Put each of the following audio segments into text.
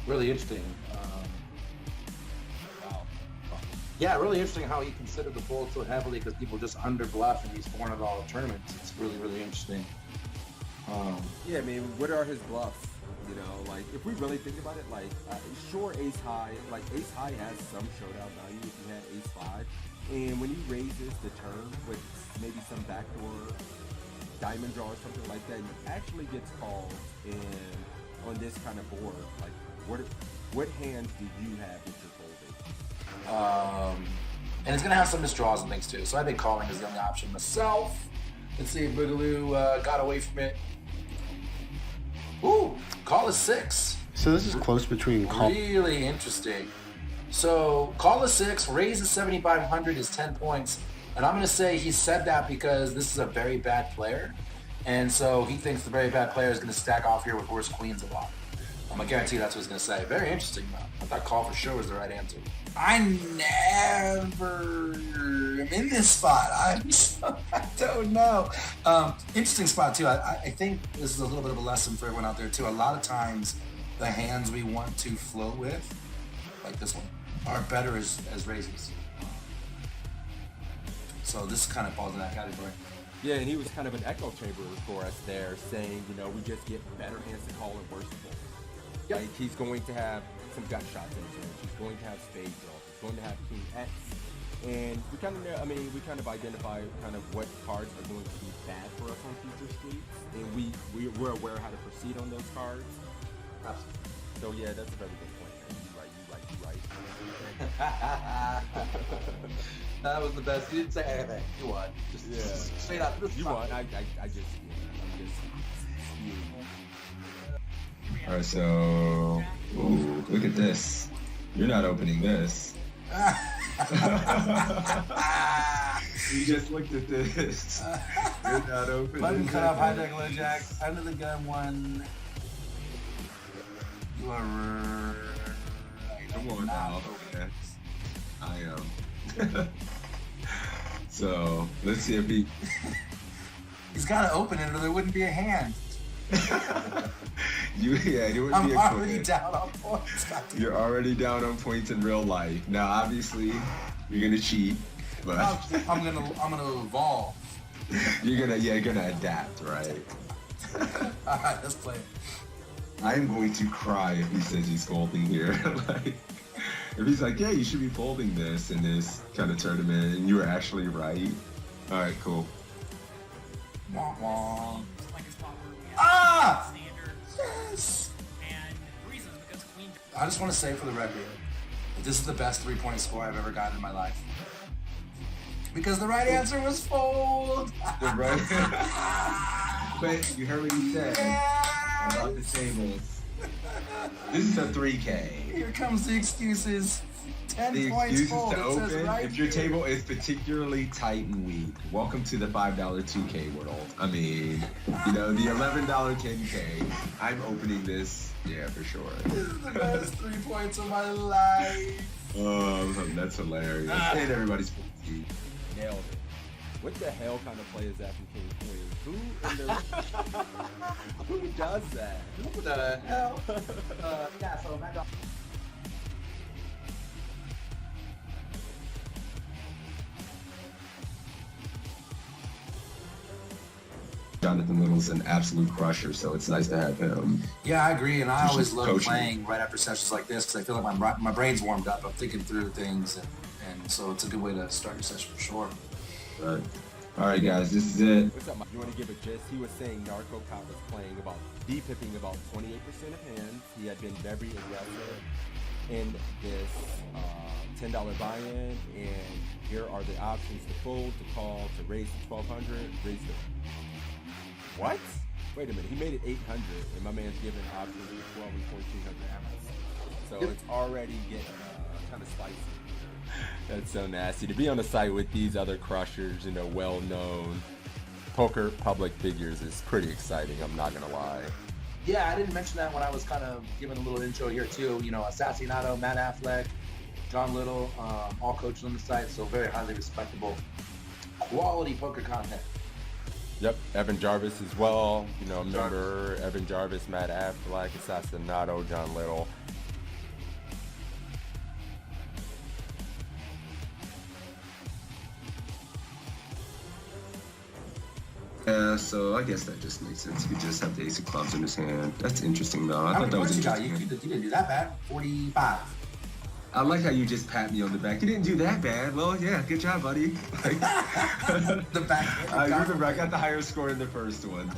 really interesting. Wow. Yeah, really interesting how he considered the fold so heavily because people just under bluff in these $400 tournaments. It's really, really interesting. Yeah, I mean, what are his bluffs? You know, like if we really think about it, like sure, ace high, like ace high has some showdown value if you had ace five, and when he raises the turn with maybe some backdoor diamond draw or something like that, he actually gets called. And on this kind of board, like what hands do you have that you're folding? And it's gonna have some misdraws and things too. So I think calling is the only option myself. Let's see if Boogaloo got away from it. Ooh, call is 6. So this is close between call. Really interesting. So call is 6, raise is 7,500 is 10 points. And I'm going to say he said that because this is a very bad player. And so he thinks the very bad player is going to stack off here with worse queens a lot. I'm going to guarantee that's what he's going to say. Very interesting, though. I thought call for sure was the right answer. I never am in this spot. I don't know. Interesting spot, too. I think this is a little bit of a lesson for everyone out there, too. A lot of times, the hands we want to float with, like this one, are better as raises. So this kind of falls in that category. Yeah, and he was kind of an echo chamber for us there, saying, you know, we just get better hands to call and worse to fold. Yep. Like, he's going to have some gut shots in his range. He's going to have spade draws. He's going to have king X. And we kind of, we kind of identify kind of what cards are going to be bad for us on future streets. And we're aware how to proceed on those cards. Absolutely. So, yeah, that's a very good point, man. You right. That was the best. You didn't say anything. You won. Just straight up. You won. I'm just All right, so ooh, look at this. You're not opening this. You just looked at this. You're not opening. Button cut off, hijack, low jack, under the gun one. You are right. Come on now. Okay. I am. So let's see if he. He's got to open it, or there wouldn't be a hand. You wouldn't I'm be already down on points. You're already down on points in real life. Now, obviously, you're gonna cheat, but I'm gonna evolve. you're gonna adapt, right? All right, let's play it. I'm going to cry if he says he's folding here. Like, if he's like, yeah, you should be folding this in this kind of tournament, and you were actually right. All right, cool. Wah, wah. Ah! Yes! I just want to say for the record that this is the best 3-point score I've ever gotten in my life. Because the right answer was fold. Right? But you heard what he said about the tables. This is a 3K. Here comes the excuses. 10 The points excuses fold. to It says open right if your here. table is particularly tight and weak. Welcome to the $5 2K world. I mean, you know, the $11 10K. I'm opening this, yeah, for sure. This is the best 3 points of my life. That's hilarious. And everybody's 50. nailed it. What the hell kind of play is that from King Queen? Who does that? What the hell? Yeah, so Matt. Jonathan Little's an absolute crusher, so it's nice to have him. Yeah, I agree, and I He's always just love coaching. playing right after sessions like this because I feel like my brain's warmed up. I'm thinking through things, and so it's a good way to start your session for sure. Right. All right, guys, this is it. What's up, Mike? You want to give a gist? He was saying Narco Cop was playing about deep-pipping about 28% of hands. He had been very aggressive in this $10 buy-in, and here are the options: to fold, to call, to raise to 1,200, raise to. What? Wait a minute. He made it 800, and my man's giving options for 12 and 1,400 amps. So it's already getting kind of spicy. That's so nasty. To be on a site with these other crushers, you know, well-known poker public figures is pretty exciting. I'm not gonna lie. Yeah, I didn't mention that when I was kind of giving a little intro here too. You know, Assassinato, Matt Affleck, John Little, all coaches on the site, so very highly respectable, quality poker content. Yep, Evan Jarvis as well. You know, remember Evan Jarvis, Matt Affleck, Assassinato, John Little. Yeah, so I guess that just makes sense. He could just have the ace of clubs in his hand. That's interesting, though. I How thought many that was points you got? interesting. You didn't do that bad. 45. I like how you just pat me on the back. You didn't do that bad. Well, yeah, good job, buddy. Like, The back. I remember I got the higher score in the first one.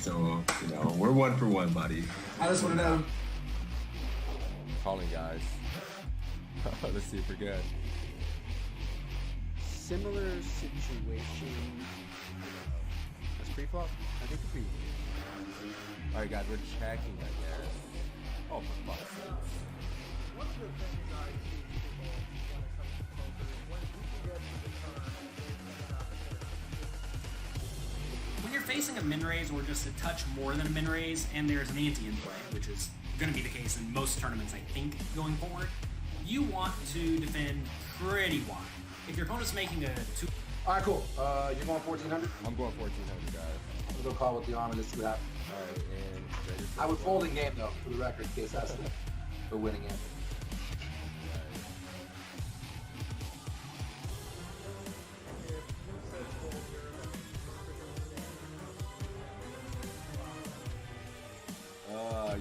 So, you know, we're 1 for 1, buddy. I just want to know. Calling, guys. Let's see if we're good. Similar situation. That's pre-flop? I think it's pre. All right, guys, we're checking, I guess. Oh, for fuck's sake. One of the things I see people when it comes to poker is when people get to the turn, they cannot finish. When you're facing a min raise or just a touch more than a min raise, and there's an ante in play, which is going to be the case in most tournaments, I think, going forward, you want to defend pretty wide. If your opponent's making a 2. All right, cool. You're going 1,400. I'm going 1,400, guys. I'm gonna go call with the arm and just see what happens. All right, and I would fold in game though, for the record, in case that's the winning end.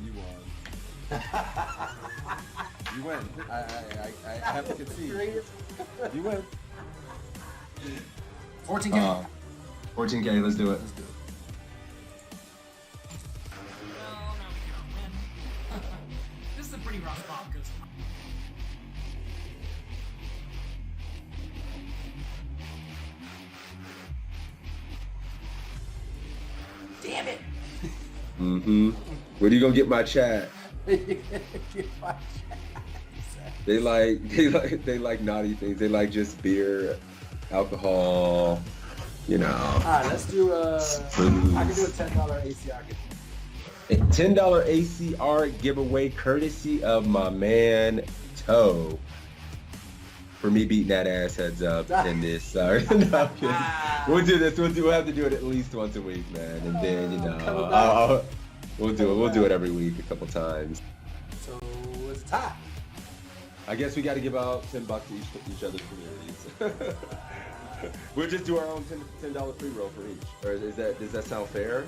You won. You win. I have to concede. You win. 14K. 14K, let's do it. Let's do it. Well, no, we cannot win. This is a pretty rough spot because Damn it. Mm-hmm. Where do you gonna get my chat? They like naughty things. They like just beer, alcohol, you know. All right, let's do I can do a $10 ACR giveaway. $10 ACR giveaway courtesy of my man Toe. For me beating that ass heads up in this. Sorry. No, I'm kidding. We'll do this. We'll have to do it at least once a week, man. And then, you know, we'll do it. We'll do it every week a couple times. So it's a tie. I guess we got to give out $10 to each other's communities. We'll just do our own $10 free roll for each. Or does that sound fair?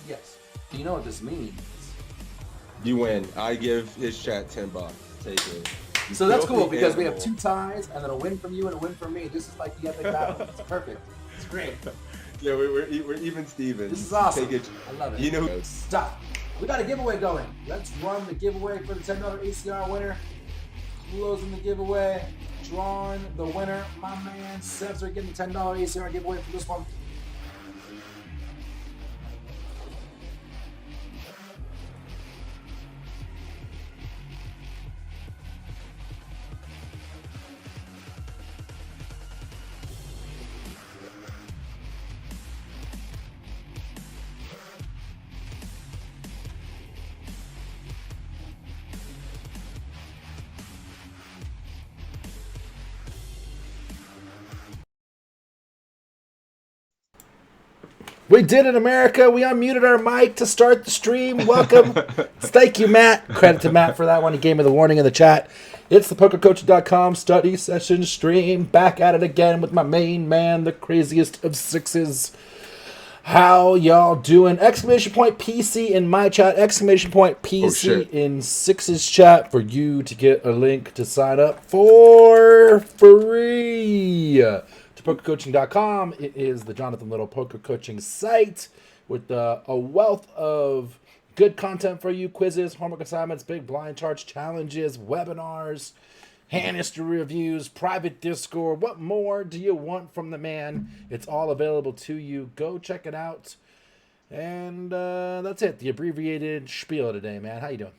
Yes. You know what this means. You win. I give his chat $10. Take it. So that's cool because we have 2 ties and then a win from you and a win from me. This is like the epic battle. It's perfect. It's great. Yeah, we're even Stevens. This is awesome. Take it. I love it. You know, Stop. We got a giveaway going. Let's run the giveaway for the $10 ACR winner. Closing the giveaway. Drawing the winner. My man Sebs are getting the $10 ACR giveaway for this one. We did it, America. We unmuted our mic to start the stream. Welcome. Thank you, Matt. Credit to Matt for that one. He gave me the warning in the chat. It's the PokerCoach.com study session stream. Back at it again with my main man, the craziest of sixes. How y'all doing? Exclamation point PC in my chat. Exclamation point PC in Six's chat for you to get a link to sign up for free. To PokerCoaching.com. It is the Jonathan Little Poker Coaching site with a wealth of good content for you. Quizzes, homework assignments, big blind charts, challenges, webinars, hand history reviews, private Discord. What more do you want from the man? It's all available to you. Go check it out. And that's it. The abbreviated spiel today, man. How you doing?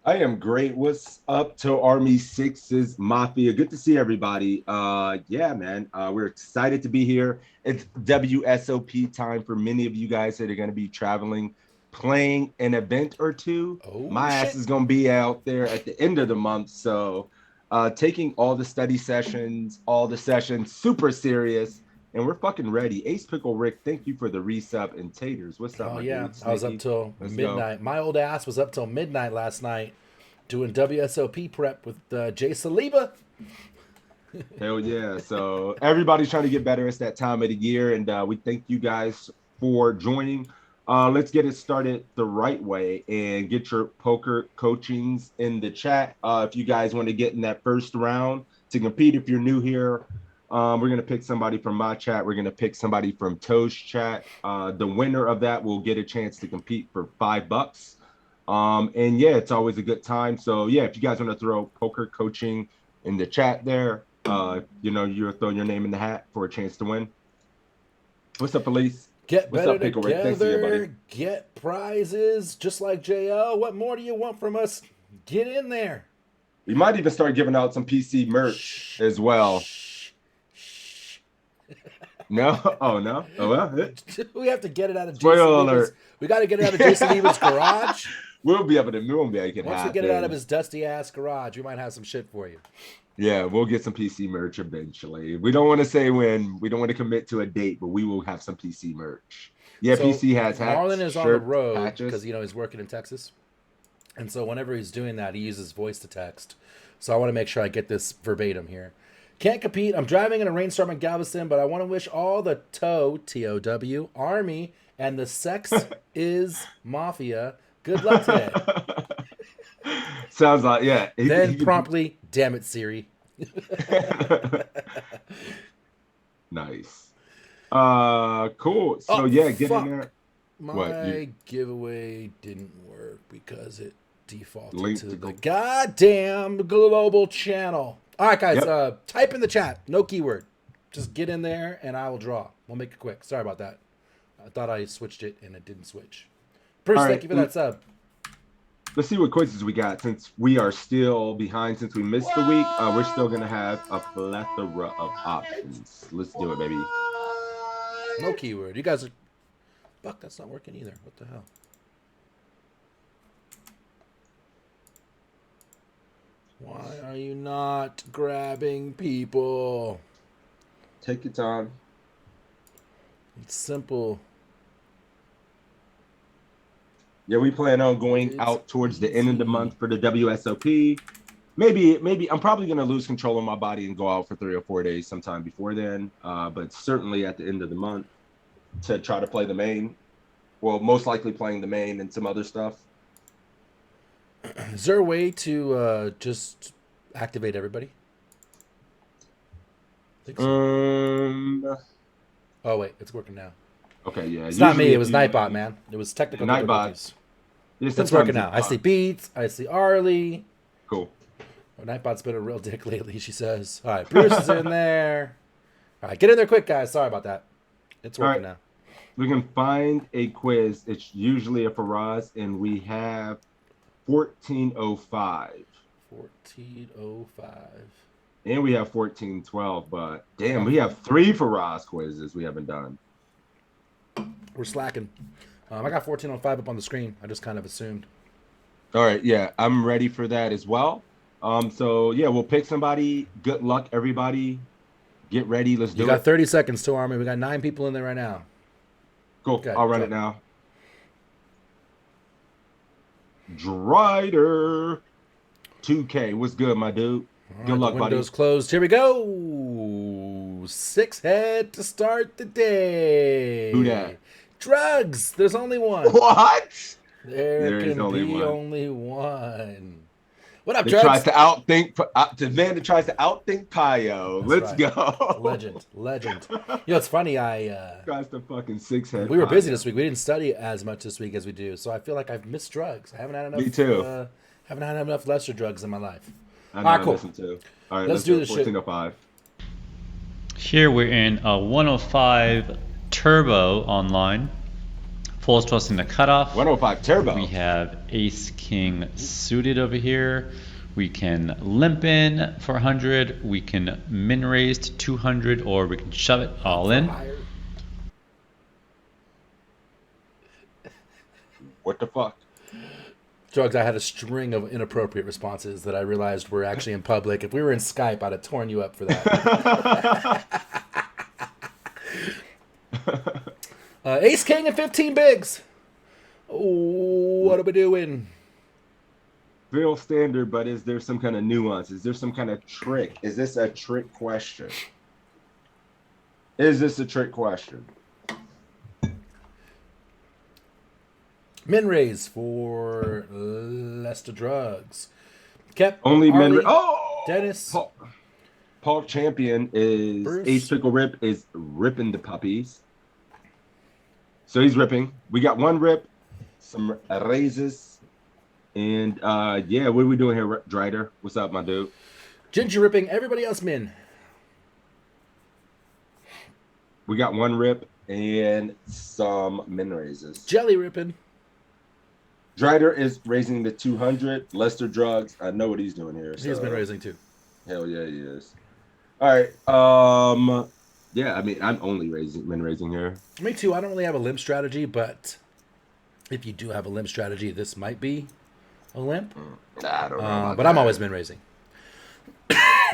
I am great. What's up to Army Sixes Mafia? Good to see everybody. Yeah, man. We're excited to be here. It's WSOP time for many of you guys that are going to be traveling, playing an event or two. My ass is going to be out there at the end of the month. So taking all the study sessions, all the sessions, super serious. And we're fucking ready. Ace Pickle Rick, thank you for the resub. And Taters, what's up? Oh, yeah. I was up till midnight. My old ass was up till midnight last night doing WSOP prep with Jay Saliba. Hell yeah. So everybody's trying to get better. It's that time of the year, and we thank you guys for joining. Let's get it started the right way and get your poker coachings in the chat. If you guys want to get in that first round to compete, if you're new here, we're going to pick somebody from my chat. We're going to pick somebody from Toe's chat. The winner of that will get a chance to compete for $5. And yeah, it's always a good time. So yeah, if you guys want to throw poker coaching in the chat there, you're throwing your name in the hat for a chance to win. What's up, Elise? Get What's better up, Pickle Rick? Thanks to you, buddy. together, get prizes, just like JL. What more do you want from us? Get in there. We might even start giving out some PC merch as well. No? Oh, no? Oh, well. We have to get it out of Spoiler Jason alert. Eben's. We got to get it out of Jason Eben's garage. We won't be able to get Once we get it out of his dusty ass garage, we might have some shit for you. Yeah, we'll get some PC merch eventually. We don't want to say when. We don't want to commit to a date, but we will have some PC merch. Yeah, So, PC has hats, Marlon is on shirts, the road patches. because he's working in Texas, and so whenever he's doing that, he uses voice to text. So I want to make sure I get this verbatim here. Can't compete. I'm driving in a rainstorm in Galveston, but I want to wish all the TOW Army and the Sex is Mafia good luck today. Sounds like, yeah. Then promptly, damn it, Siri. Nice. Cool. So yeah, get in there. My giveaway didn't work because it defaulted Linked to to the goddamn global channel. All right, guys, type in the chat. No keyword. Just get in there and I will draw. We'll make it quick. Sorry about that. I thought I switched it and it didn't switch. Bruce, thank you for that sub. Let's see what quizzes we got. Since we are still behind, since we missed the week, we're still going to have a plethora of options. Let's do it, baby. No keyword. You guys are... Fuck, that's not working either. What the hell? Why are you not grabbing people? Take your time. It's simple. Yeah, we plan on going out towards the end of the month for the WSOP. Maybe I'm probably going to lose control of my body and go out for 3 or 4 days sometime before then. But certainly at the end of the month to try to play the main. Well, most likely playing the main and some other stuff. Is there a way to just activate everybody? I think so. Oh, wait. It's working now. Okay, yeah. It's not me. It was Nightbot, man. It was technical difficulties. Yeah, it's working now. I see Beats. I see Arlie. Cool. Oh, Nightbot's been a real dick lately, she says. All right, Bruce is in there. All right, get in there quick, guys. Sorry about that. It's working now. We can find a quiz. It's usually a Faraz, and we have 1405. 1405. And we have 1412, but damn, we have 3 Faraz quizzes we haven't done. We're slacking. I got 1405 up on the screen. I just kind of assumed. All right, yeah, I'm ready for that as well. So yeah, we'll pick somebody. Good luck, everybody. Get ready. Let's do it. You got 30 seconds to Army. We got 9 people in there right now. Cool. Okay, I'll run it now. Drider 2K. What's good, my dude? Good luck, buddy. Windows closed. Here we go. 6 head to start the day. Who that? Drugs. There's only one. What? There is can only be one. only one. What up, It Drugs? tries to outthink the man that tries to outthink Pio. Let's right. go. Legend. You know, it's funny. Tries to fucking 6 head. We were busy this week. We didn't study as much this week as we do, so I feel like I've missed drugs. I haven't had enough. Me too. Haven't had enough lesser drugs in my life. I know, All right, cool. listen to. All right, Let's do this 1405. Here we're in a 105 Turbo online. Full trust in the cutoff. 105 Turbo. We have Ace King suited over here. We can limp in for 100. We can min raise to 200, or we can shove it all in. What the fuck? Drugs, I had a string of inappropriate responses that I realized were actually in public. If we were in Skype, I'd have torn you up for that. Ace King and 15 bigs. Oh, what are we doing? Feel standard, but is there some kind of nuance? Is there some kind of trick? Is this a trick question? Is this a trick question? Min raise for Lester Drugs. Kept Only men. Harley, Oh, Dennis. Paul Champion is Bruce. Ace Pickle Rip is ripping the puppies. So he's ripping. We got one rip, some raises, and yeah, what are we doing here, Drider? What's up, my dude? Ginger ripping. Everybody else min. We got one rip and some min raises. Jelly ripping. Drider is raising the 200. Lester Drugs, I know what he's doing here. He's been raising too. Hell yeah, he is. All right. Yeah, I mean, I'm only raising here. Me too. I don't really have a limp strategy, but if you do have a limp strategy, this might be a limp. I don't know. But I'm always min raising.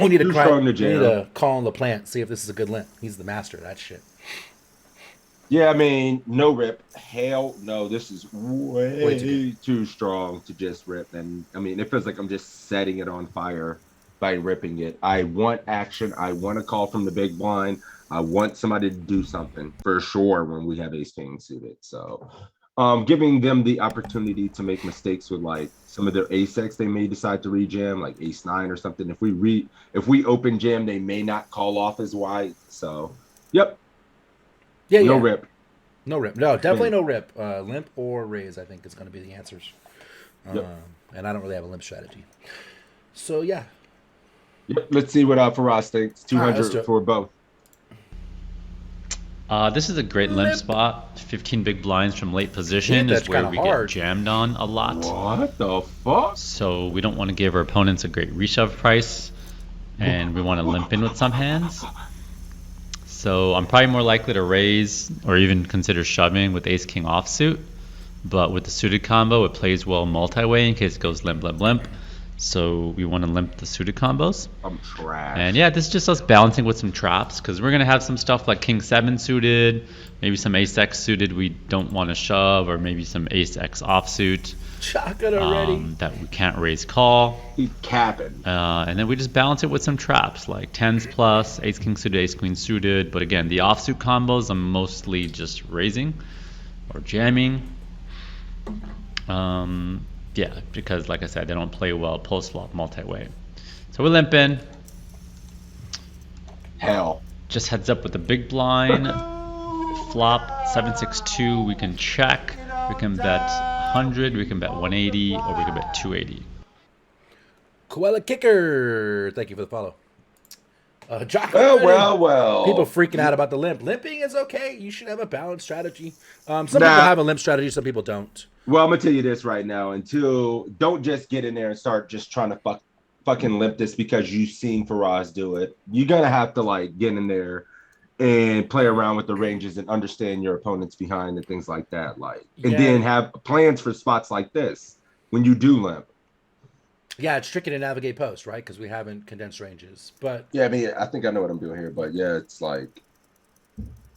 we need to strong to jam. We need to call on LaPlante, see if this is a good limp. He's the master of that shit. Yeah, I mean, no rip. Hell no, this is way too strong to just rip. And I mean, it feels like I'm just setting it on fire by ripping it. I want action. I want a call from the big blind. I want somebody to do something for sure when we have ace king suited. So giving them the opportunity to make mistakes with like some of their ace X they may decide to rejam, like ace 9 or something. If we open jam, they may not call off as wide. So yep. Yeah, no yeah. rip. No rip. No, definitely no rip. Limp or raise, I think, is going to be the answers. Yep. And I don't really have a limp strategy. So, yeah. Yep. Let's see what Faraz thinks. 200 for both. This is a great limp spot. 15 big blinds from late position is where we get jammed on a lot. What the fuck? So we don't want to give our opponents a great reshove price, and we want to limp in with some hands. So I'm probably more likely to raise or even consider shoving with ace king offsuit, but with the suited combo it plays well multi-way in case it goes limp limp limp. So we want to limp the suited combos. I'm trash. And yeah, this is just us balancing with some traps because we're gonna have some stuff like king 7 suited, maybe some ace x suited we don't want to shove, or maybe some ace x offsuit. Chocolate already. That we can't raise call. He's capping. And then we just balance it with some traps like 10s plus, ace king suited, ace queen suited. But again, the offsuit combos I'm mostly just raising or jamming. Yeah, because like I said, they don't play well post flop multi-way. So we're limping. Hell. Just heads up with the big blind. Flop 7-6-2. We can check. We can bet 100. We can bet 180, or we can bet 280. Koala Kicker. Thank you for the follow. Jock, Well. People freaking out about the limp. Limping is okay. You should have a balanced strategy. Some people have a limp strategy. Some people don't. Well, I'm gonna tell you this right now. Don't just get in there and start just trying to fucking limp this because you've seen Faraz do it. You're gonna have to like get in there and play around with the ranges and understand your opponent's behind and things like that. And then have plans for spots like this when you do limp. Yeah, it's tricky to navigate post, right? Because we haven't condensed ranges. But yeah, I mean, I think I know what I'm doing here, but yeah, it's like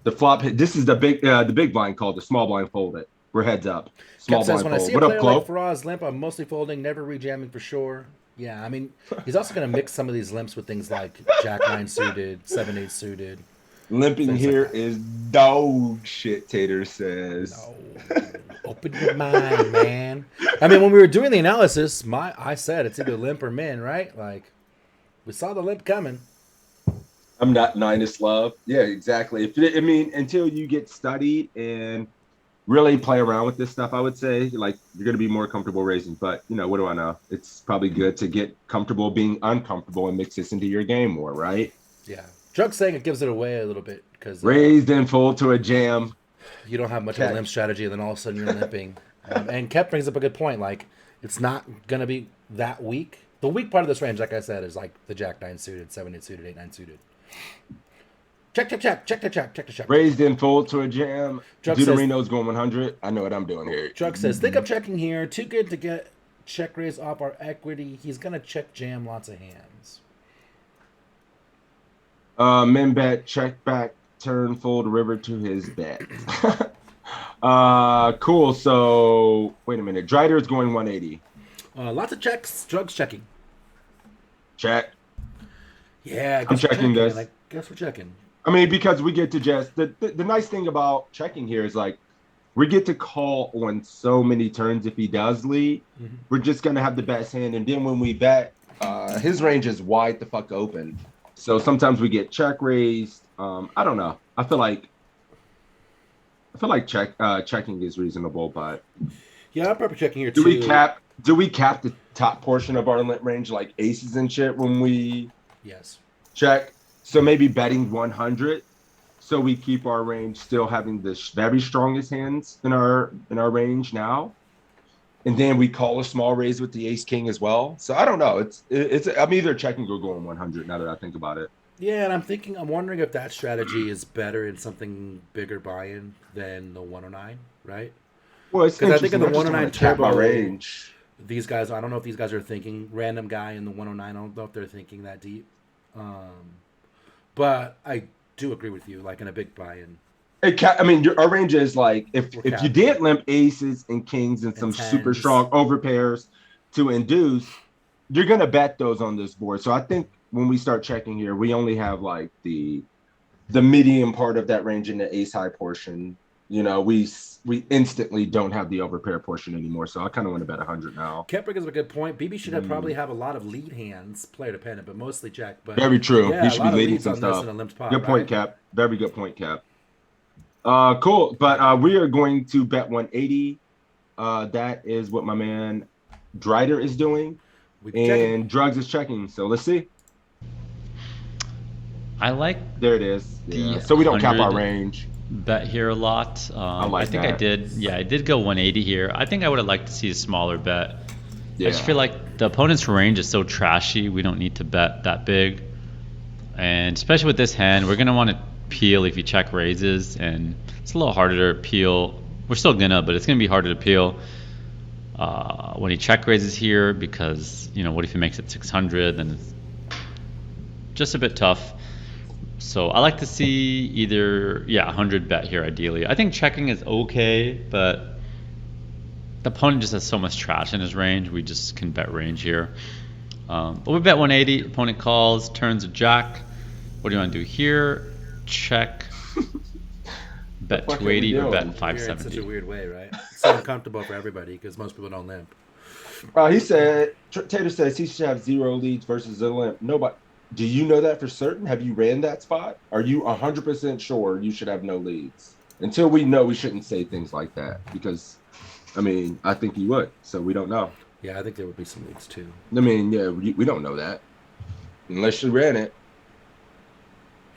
the flop. This is the big blind called the small blind folded. We're heads up. Small blind when I see fold. a What player up, Chloe? like Faraz limp, I'm mostly folding, never rejamming for sure. Yeah, I mean, he's also going to mix some of these limps with things like Jack 9 suited, 7-8 suited. Limping here is dog shit, Tater says. No. Open your mind, man. I mean, when we were doing the analysis, I said it's either limp or min, right? Like, we saw the limp coming. I'm not Ninus love. Yeah, exactly. Until you get studied and really play around with this stuff, I would say, like, you're going to be more comfortable raising. But, what do I know? It's probably good to get comfortable being uncomfortable and mix this into your game more, right? Yeah. Drug's saying it gives it away a little bit because raised and fold to a jam. You don't have much of a limp strategy, and then all of a sudden you're limping. And Kep brings up a good point. Like, it's not going to be that weak. The weak part of this range, like I said, is like the Jack 9 suited, 7-8 suited, 8-9 suited. Check. Raised and fold to a jam. Deuterino's going 100. I know what I'm doing here. Drug says, think of checking here. Too good to get check raise off our equity. He's going to check jam lots of hands. Min bet, check back, turn, fold, river to his bet. Cool. So, wait a minute. Drider is going 180. Lots of checks. Drugs checking. Check. Yeah, I guess I'm we're checking this. I guess we're checking. I mean, because we get to just the nice thing about checking here is like we get to call on so many turns if he does lead. Mm-hmm. We're just gonna have the best hand, and then when we bet, his range is wide the fuck open. So sometimes we get check raised. I don't know. I feel like checking is reasonable, but Yeah, I'm probably checking here do too. we cap the top portion of our limit range like aces and shit when we Yes. check? So maybe betting 100, so we keep our range still having the very strongest hands in our range now, and then we call a small raise with the ace king as well. So I don't know. It's I'm either checking or going 100 now that I think about it. Yeah, and I'm wondering if that strategy is better in something bigger buy-in than the 109, right? Well, it's 'Cause I think in the interesting. I 109 just wanna cap my turbo range. These guys, I don't know if these guys are thinking random guy in the 109. I don't know if they're thinking that deep. But I do agree with you, like in a big buy-in. I mean, our range is like if you capping. did limp aces and kings and some super tens. strong overpairs to induce, you're gonna bet those on this board. So I think when we start checking here, we only have like the medium part of that range in the ace high portion. You know, we instantly don't have the overpair portion anymore. So I kind of want to bet 100 now. Kemper is a good point. BB should probably have a lot of lead hands, player dependent, but mostly check. But Very true. Yeah, He a should lot be of leading leads some on this stuff. in a limped pot, Good point, right? Cap. Very good point, Cap. Cool. But we are going to bet 180. That is what my man Drider is doing. And Drugs is checking. So let's see. I like There it is. Yeah. the So we don't cap our 100 range. bet here a lot. I think I that. did. Yeah, I did go 180 here. I think I would have liked to see a smaller bet. Yeah. I just feel like the opponent's range is so trashy. We don't need to bet that big. And especially with this hand, we're going to want to peel if you check raises. And it's a little harder to peel. We're still going to, but it's going to be harder to peel when he check raises here because, you know, what if he makes it 600? Then it's just a bit tough. So I like to see either, 100 bet here ideally. I think checking is okay, but the opponent just has so much trash in his range. We just can bet range here. But we bet 180. Opponent calls, turns a jack. What do you want to do here? Check. Bet 280 or bet Weird in 570. such a weird way, right? It's so uncomfortable for everybody because most people don't limp. He said, Tater says he should have 0 leads versus a limp. Nobody. Do you know that for certain? Have you ran that spot? Are you 100% sure you should have no leads? Until we know, we shouldn't say things like that because, I mean, I think you would. So we don't know. Yeah, I think there would be some leads too. I mean, yeah, we don't know that unless you ran it.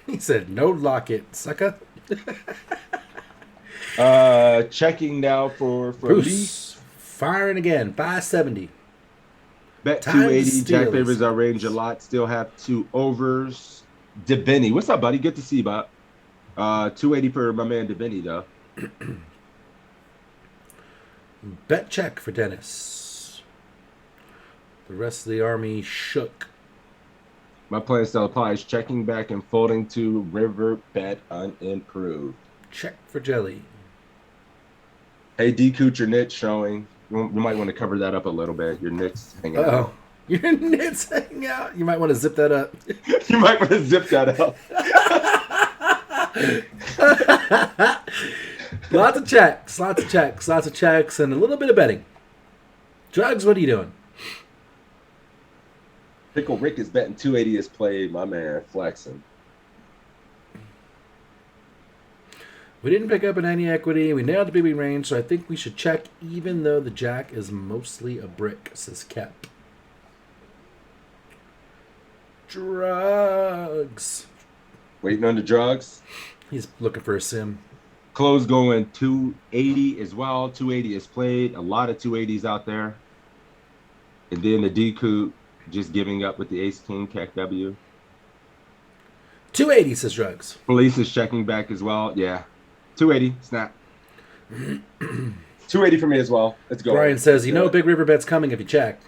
He said, "No lock it, sucker." Checking now for Bruce Leaf. firing again. 570. Bet Time to 280. Jack steal. favors our range a lot. Still have 2 overs. DeBenny, what's up, buddy? Good to see you, Bob. 280 for my man DeBenny, though. Bet check for Dennis. The rest of the army shook. My plan still applies. Checking back and folding to river bet unimproved. Check for Jelly. Hey, D. Cooch, your nit's showing. You might want to cover that up a little bit. Your nit's hanging out. Oh, your nits hanging out. You might want to zip that up. You might want to zip that up. Lots of checks, and a little bit of betting. Drugs, what are you doing? Pickle Rick is betting 280 is played. My man flexing. We didn't pick up in any equity. We nailed the BB range, so I think we should check even though the jack is mostly a brick, says Kep. Drugs. Waiting on the drugs. He's looking for a sim. Close going 280 as well. 280 is played. A lot of 280s out there. And then the D-Coup just giving up with the ace-king, Cac W. 280, says Drugs. Police is checking back as well. Yeah. 280, snap. 280 for me as well. Let's go. Brian says, you know big river bet's coming if you check.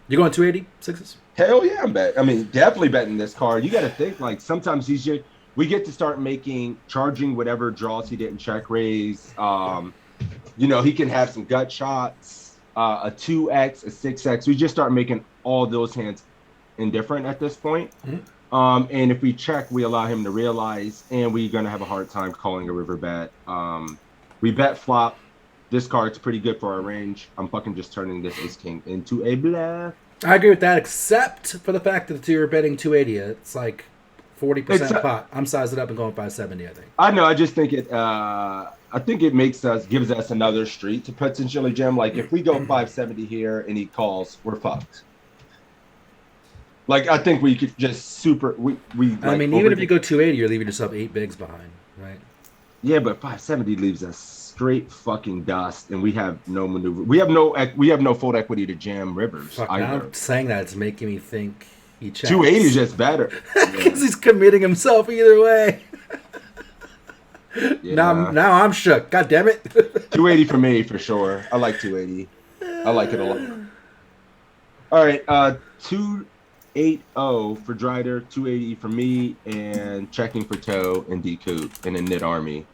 You going 280, sixes? Hell yeah, I'm betting. I mean, definitely betting this card. You got to think, like, sometimes we get to start charging whatever draws he didn't check raise. You know, he can have some gut shots. a 2x, a 6x. We just start making all those hands indifferent at this point. And if we check, we allow him to realize, and we're gonna have a hard time calling a river bet. We bet flop. This card's pretty good for our range. I'm fucking just turning this ace king into a bluff. I agree with that, except for the fact that you're betting 280. It's like 40% pot. I'm sizing it up and going 570, I think. I know. I just think it. I think it gives us another street to potentially jam. Like if we go 570 here and he calls, we're fucked. Like I think we could just we. I mean, even if you go 280, you're leaving yourself 8 bigs behind, right? Yeah, but 570 leaves us straight fucking dust, and we have no maneuver. We have no fold equity to jam rivers. Fuck, now I'm saying that it's making me think he checks. 280 is just better because he's committing himself either way. Yeah. Now I'm shook. God damn it. 280 for me for sure. I like 280. I like it a lot. All right, 280 for Drider, 280 for me, and checking for Toe and D Coop and a Knit Army.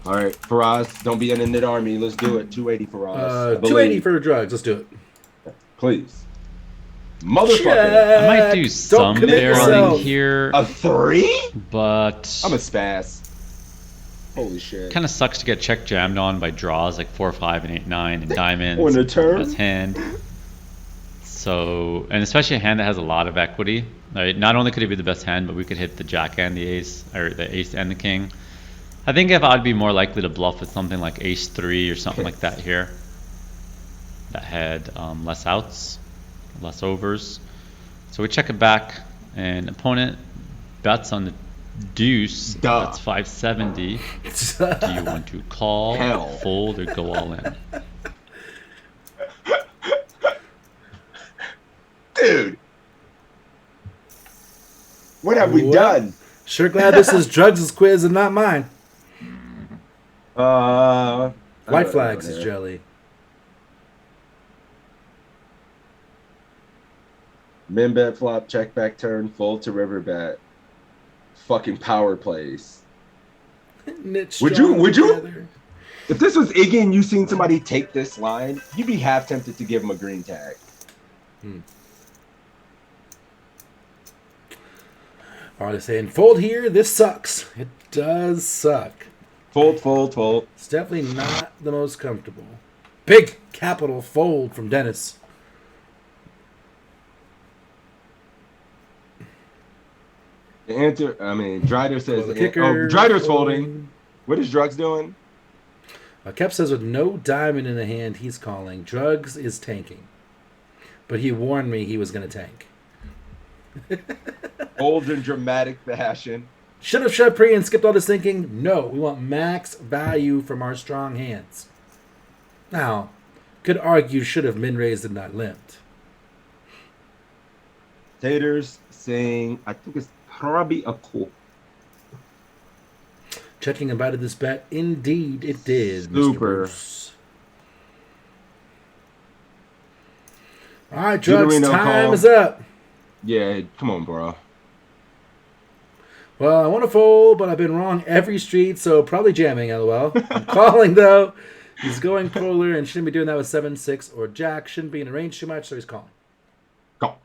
All right, Faraz, don't be in a Knit Army. Let's do it. 280 Faraz. 280 for the drugs. Let's do it. Please. Motherfucker. I might do some barreling here. A 3? But I'm a spaz. Holy shit. Kind of sucks to get check jammed on by draws like 4, 5, and 8, 9, and diamonds. On a turn? Best hand. So, and especially a hand that has a lot of equity. Right? Not only could it be the best hand, but we could hit the jack and the ace, or the ace and the king. I think if I'd be more likely to bluff with something like ace 3 or something like that here, that had less outs, less overs. So we check it back, and opponent bets on the deuce. Duh. That's 570. Do you want to call, fold, or go all in? Dude, what have we done? Sure glad this is Drugs' quiz and not mine. White flags is jelly. Min bet flop, check back turn, fold to river bet. Fucking power plays. Would you? If this was Iggy and you seen somebody take this line, you'd be half tempted to give him a green tag. Already saying fold here. This sucks. It does suck. Fold, fold, fold. It's definitely not the most comfortable. Big capital fold from Dennis. The answer, I mean, Drider says, Drider's folding. What is Drugs doing? Kep says with no diamond in the hand, he's calling. Drugs is tanking. But he warned me he was going to tank. Old in dramatic fashion. Should have shoved pre and skipped all this thinking? No, we want max value from our strong hands. Now, could argue should have min-raised and not limped. Taters saying, I think it's probably a call. Checking invited this bet. Indeed, it did. Super. Mr. Bruce. All right, Drugs, time is up. Yeah, come on, bro. Well, I want to fold, but I've been wrong every street, so probably jamming, lol. I'm calling, though. He's going polar and shouldn't be doing that with 7, 6, or jack. Shouldn't be in a range too much, so he's calling. Call.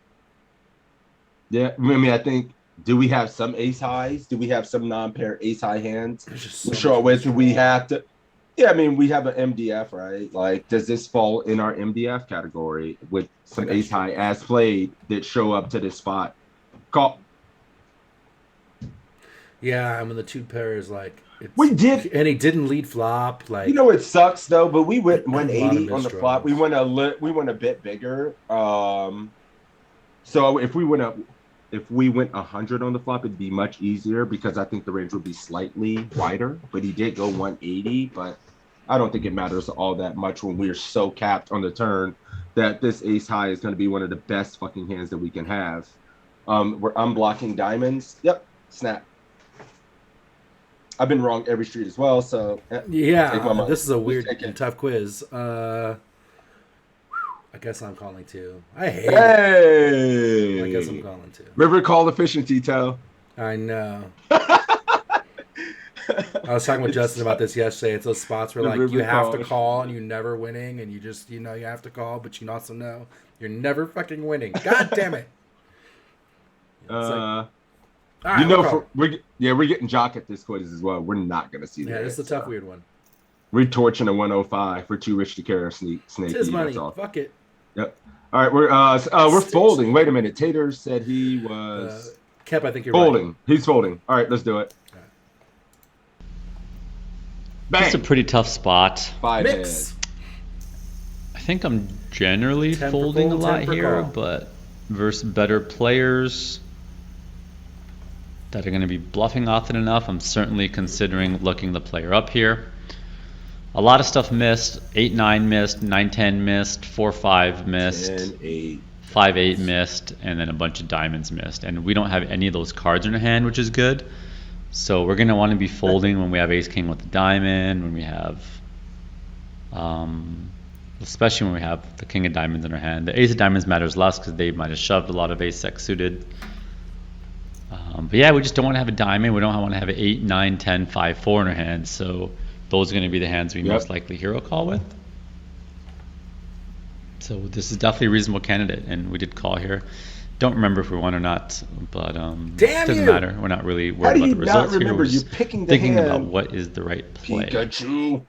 Yeah, I mean, I think, do we have some ace highs? Do we have some non-pair ace high hands? Sure, with we have to. Yeah, I mean, we have an MDF, right? Like, does this fall in our MDF category with some ace high as played that show up to this spot? Call. Yeah, I mean, the 2 pair is like... We did. And he didn't lead flop. Like, you know, it sucks, though, but we went 180 on the flop. We went a bit bigger. So if we went 100 on the flop, it'd be much easier because I think the range would be slightly wider. But he did go 180, but I don't think it matters all that much when we're so capped on the turn that this ace high is going to be one of the best fucking hands that we can have. We're unblocking diamonds. Yep, snap. I've been wrong every street as well, so yeah, this is a weird and tough quiz. I guess I'm calling too. I hate it. I guess I'm calling too. River call efficiency, Toe. I know. I was talking with Justin about this yesterday. It's those spots where The like river you have to calls. call and you never winning, and you just you have to call, but you also know you're never fucking winning. God damn it! It's like, all right, You know, we'll call. we're getting jock at this quiz as well. We're not gonna see that. Yeah, this is a tough weird one. We're torching a 105. We're too rich to care a snake. It's his money. That's all. Fuck it. Yep. All right, we're folding. Wait a minute. Tater said he was Kep, I think you're folding. right. He's folding. All right, let's do it. Bang. It's a pretty tough spot. 5 Mix. heads. I think I'm generally 10 for folding a fold, lot 10 for here, call. but versus better players that are going to be bluffing often enough, I'm certainly considering looking the player up here. A lot of stuff missed. 8-9 missed, 9-10 missed, 4-5 missed, 10-8. 5-8 missed, and then a bunch of diamonds missed. And we don't have any of those cards in our hand, which is good. So we're going to want to be folding when we have ace king with the diamond, when we have especially when we have the king of diamonds in our hand. The ace of diamonds matters less because they might have shoved a lot of ace x suited. But yeah, we just don't want to have a diamond. We don't want to have an 8, 9, 10, 5, 4 in our hand. So those are going to be the hands we most likely hero call with. So this is definitely a reasonable candidate, and we did call here. Don't remember if we won or not, but it doesn't matter. We're not really worried about the results here. Remember? We're You're just picking the thinking hand. about what is the right play. Pikachu.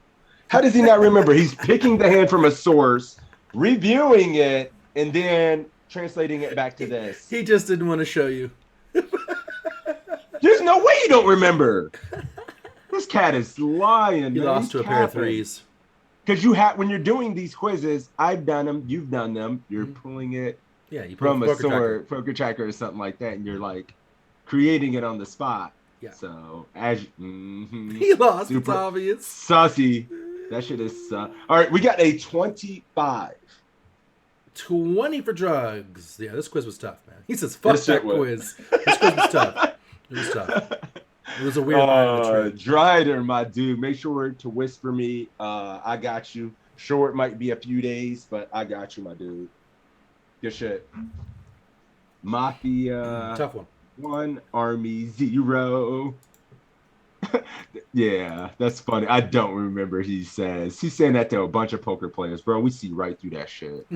How does he not remember? He's picking the hand from a source, reviewing it, and then translating it back to this. He just didn't want to show you. There's no way you don't remember. This cat is lying. He lost to a pair of threes. Because when you're doing these quizzes, I've done them, you've done them. You're pulling it You from a poker sword, poker tracker, or something like that, and you're like creating it on the spot. Yeah. So as He lost. Super It's obvious. sussy. That shit is all right. We got a 25. 20 for drugs. Yeah, this quiz was tough, man. He says, "Fuck This that shit was. quiz." This quiz was tough. It was tough. It was a weird line of the trade. Drider, my dude. Make sure to whisper me. I got you. Sure, it might be a few days, but I got you, my dude. Good shit. Mafia. Tough one. 1, Army 0. Yeah, that's funny. I don't remember. He's saying that to a bunch of poker players, bro. We see right through that shit.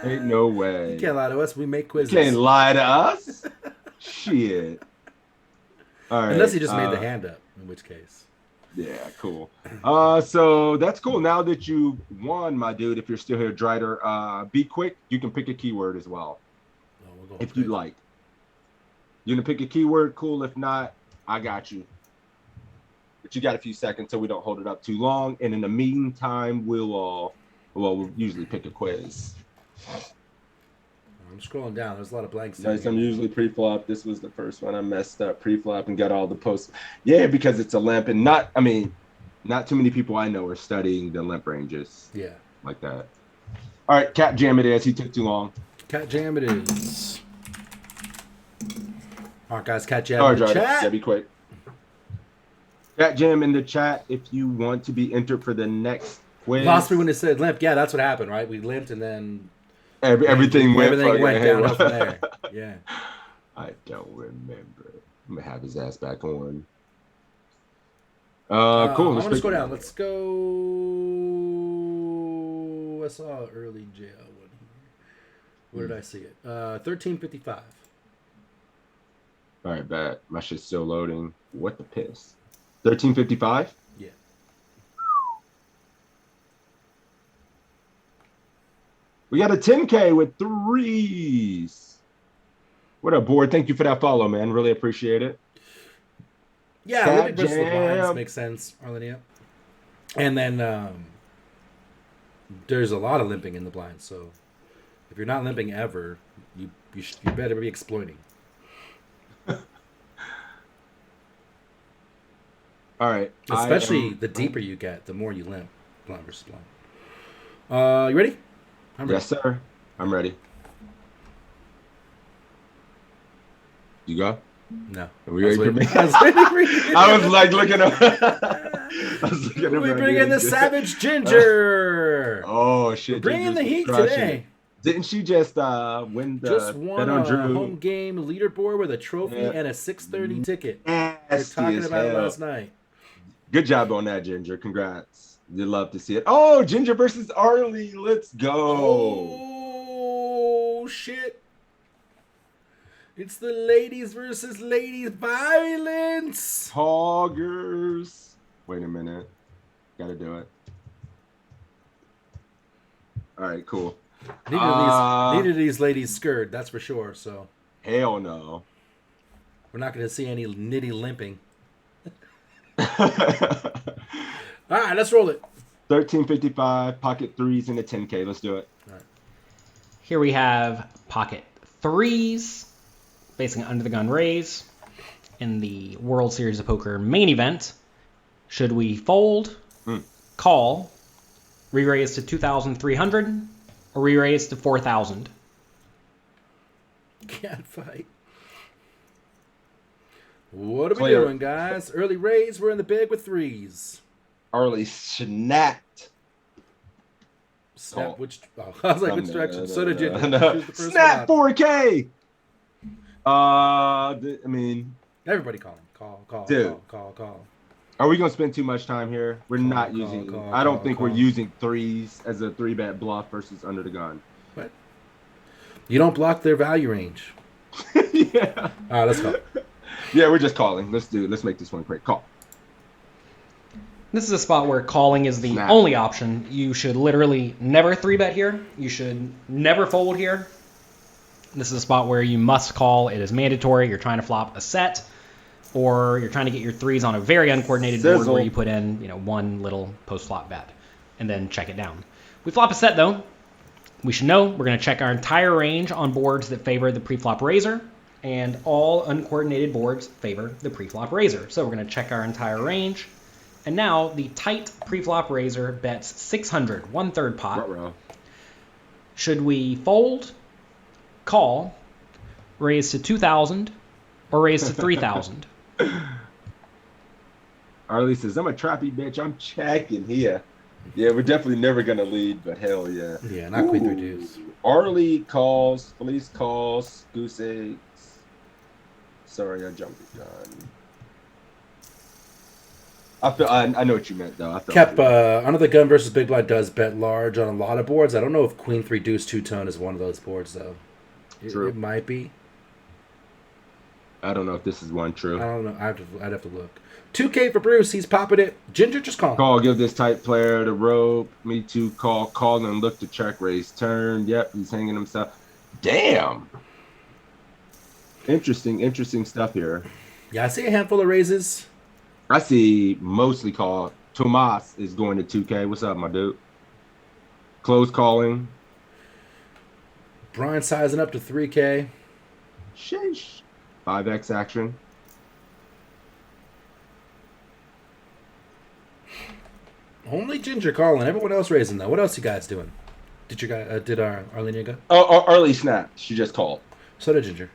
Ain't no way. You can't lie to us. We make quizzes. You can't lie to us. Shit. All right. Unless he just made the hand up, in which case. Yeah, cool. So that's cool. Now that you won, my dude, if you're still here, Drider, be quick. You can pick a keyword as well. If you'd like. You're gonna pick a keyword, cool. If not, I got you. But you got a few seconds so we don't hold it up too long. And in the meantime, we'll usually pick a quiz. I'm scrolling down. There's a lot of blanks. Nice. I'm usually pre-flop. This was the first one I messed up pre-flop and got all the posts. Yeah, because it's a limp, and not too many people I know are studying the limp ranges. Yeah. Like that. All right, Cat Jam it is. He took too long. Cat Jam it is. All right, guys. Cat Jam All in right, the Drider. chat. Yeah, be quick. Cat Jam in the chat if you want to be entered for the next quiz. Lost me when it said limp. Yeah, that's what happened, right? We limped and then everything went down from there. Yeah. I don't remember. I'm gonna have his ass back on. Cool. Let's go down. Let's go. I saw an early jail one here. Where did I see it? 1355. All right, bad. My shit's still loading. What the piss? 1355? Yeah. We got a 10K with threes. What up, board? Thank you for that follow, man. Really appreciate it. Yeah, Cat limping versus the blinds Jam. makes sense, Arlenia. And then there's a lot of limping in the blinds, so if you're not limping ever, you better be exploiting. All right. Especially the deeper you get, the more you limp. Blind versus blind. You ready? I'm ready. Yes, sir. I'm ready. You go? No. Are we ready for me? I was waiting for you. I was like looking up. I was looking up. We bring in the Savage Ginger. Oh, shit. Bring in the Ginger's heat crushing today. it. Didn't she just win the Just won bet a on Drew? home game leaderboard with a trophy Yeah. and a 6:30 ticket. We were Nasty talking as about it hell. last night. Good job on that, Ginger. Congrats. You'd love to see it. Oh, Ginger versus Arlie. Let's go. Oh shit! It's the ladies versus ladies violence. Hoggers. Wait a minute. Gotta do it. All right, cool. Neither of these ladies scared, that's for sure. So Hell no. we're not going to see any nitty limping. All right, let's roll it. 1355, pocket threes in the 10K. Let's do it. Here we have pocket threes, facing under the gun raise in the World Series of Poker main event. Should we fold, call, re-raise to 2,300, or re-raise to 4,000? Can't fight. What are we Clear. doing, guys? Early raise, we're in the big with threes. Arlie snapped. Snap, Oh. which... Oh, I was like, which No, direction? no, So did you. no. Choose the first Snap one 4K. I mean, Everybody calling. Call. Dude. Call. are we gonna spend too much time here? We're not using. I don't think we're using threes as a 3-bet bluff versus under the gun. What? You don't block their value range. Yeah. All right, let's go. Yeah, we're just calling. Let's make this one quick. Call. This is a spot where calling is the Snap. only option. You should literally never 3-bet here. You should never fold here. This is a spot where you must call. It is mandatory. You're trying to flop a set, or you're trying to get your threes on a very uncoordinated board Sizzle. where you put in, one little post-flop bet and then check it down. We flop a set, though. We should know we're going to check our entire range on boards that favor the pre-flop raiser, and all uncoordinated boards favor the pre-flop raiser. So we're going to check our entire range. And now the tight pre-flop raiser bets 600, 1/3 pot. Ruh-roh. Should we fold, call, raise to 2,000, or raise to 3,000? Arlie says, "I'm a trappy bitch. I'm checking here." Yeah, we're definitely never gonna lead, but hell yeah. Yeah, not queen 3 deuce. Arlie calls. Felice calls. Goose eggs. Sorry, I jumped the gun. I know what you meant though. Kep, under the gun versus big blind does bet large on a lot of boards. I don't know if queen 3 deuce two-tone is one of those boards though. True. It might be. I don't know if this is one true. I don't know. I'd have to look. 2K for Bruce. He's popping it. Ginger, just call. Call, give this tight player the rope. Me too, call and look to check raise turn. Yep, he's hanging himself. Damn. Interesting stuff here. Yeah, I see a handful of raises. I see mostly call. Tomas is going to 2K. What's up, my dude? Close calling. Brian sizing up to 3K. Sheesh. 5x action. Only Ginger calling. Everyone else raising though. What else you guys doing? Did Arlene go? Oh, Arlie snapped. She just called. So did Ginger.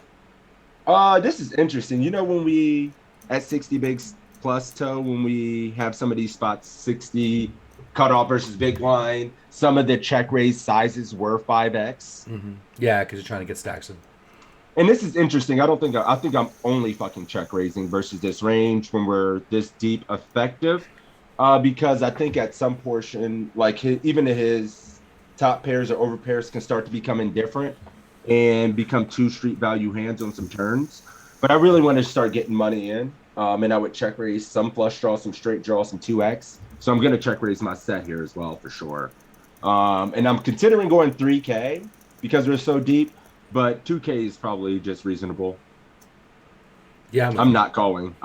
This is interesting. You know, when we at 60 bigs plus toe, when we have some of these spots 60 cutoff versus big line, some of the check raise sizes were 5x. Mm-hmm. Yeah, because you're trying to get stacks in. And this is interesting. I think I'm only fucking check raising versus this range when we're this deep effective, because I think at some portion, like even his top pairs or over pairs can start to become indifferent and become 2 street value hands on some turns. But I really want to start getting money in, and I would check raise some flush draw, some straight draw, some 2x. So I'm going to check raise my set here as well for sure. And I'm considering going 3K because we're so deep. But 2K is probably just reasonable. Yeah, I'm not calling